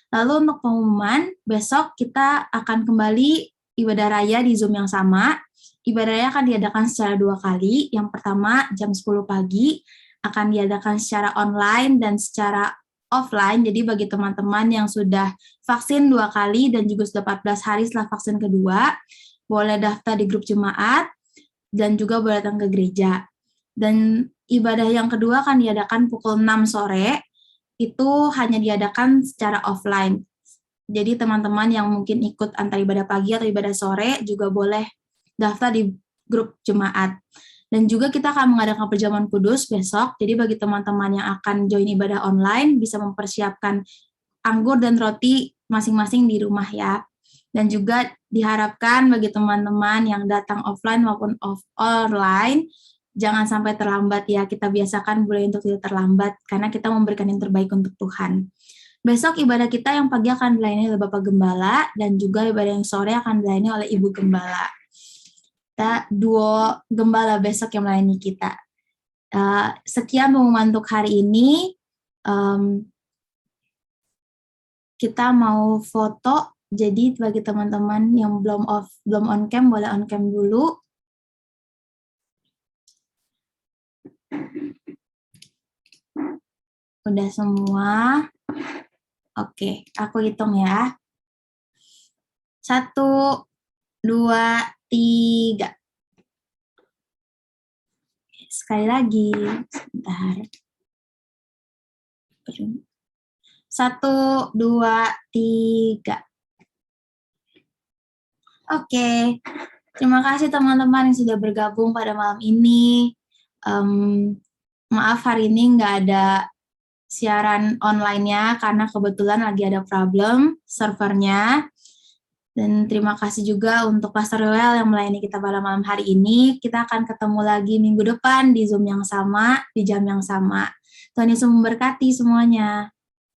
Lalu untuk pengumuman, besok kita akan kembali ibadah raya di Zoom yang sama. Ibadah raya akan diadakan secara 2 kali. Yang pertama jam 10 pagi akan diadakan secara online dan secara offline. Jadi bagi teman-teman yang sudah vaksin 2 kali dan juga sudah 14 hari setelah vaksin kedua, boleh daftar di grup jemaat dan juga boleh datang ke gereja. Dan ibadah yang kedua akan diadakan pukul 6 sore. Itu hanya diadakan secara offline. Jadi teman-teman yang mungkin ikut antara ibadah pagi atau ibadah sore juga boleh daftar di grup jemaat. Dan juga kita akan mengadakan perjamuan kudus besok. Jadi bagi teman-teman yang akan join ibadah online bisa mempersiapkan anggur dan roti masing-masing di rumah ya. Dan juga diharapkan bagi teman-teman yang datang offline maupun online, jangan sampai terlambat ya, kita biasakan boleh untuk tidak terlambat, karena kita memberikan yang terbaik untuk Tuhan. Besok ibadah kita yang pagi akan dilayani oleh Bapak Gembala, dan juga ibadah yang sore akan dilayani oleh Ibu Gembala. Kita duo Gembala besok yang melayani kita. Sekian pengumuman untuk hari ini. Kita mau foto, jadi bagi teman-teman yang belum on cam, boleh on cam dulu. Udah semua. Oke, aku hitung ya. 1, 2, 3. Sekali lagi, sebentar. 1, 2, 3. Oke, terima kasih teman-teman yang sudah bergabung pada malam ini. Maaf hari ini nggak ada siaran online-nya karena kebetulan lagi ada problem servernya. Dan terima kasih juga untuk Pastor Yoel yang melayani kita pada malam hari ini. Kita akan ketemu lagi minggu depan di Zoom yang sama, di jam yang sama. Tuhan Yesus memberkati semuanya.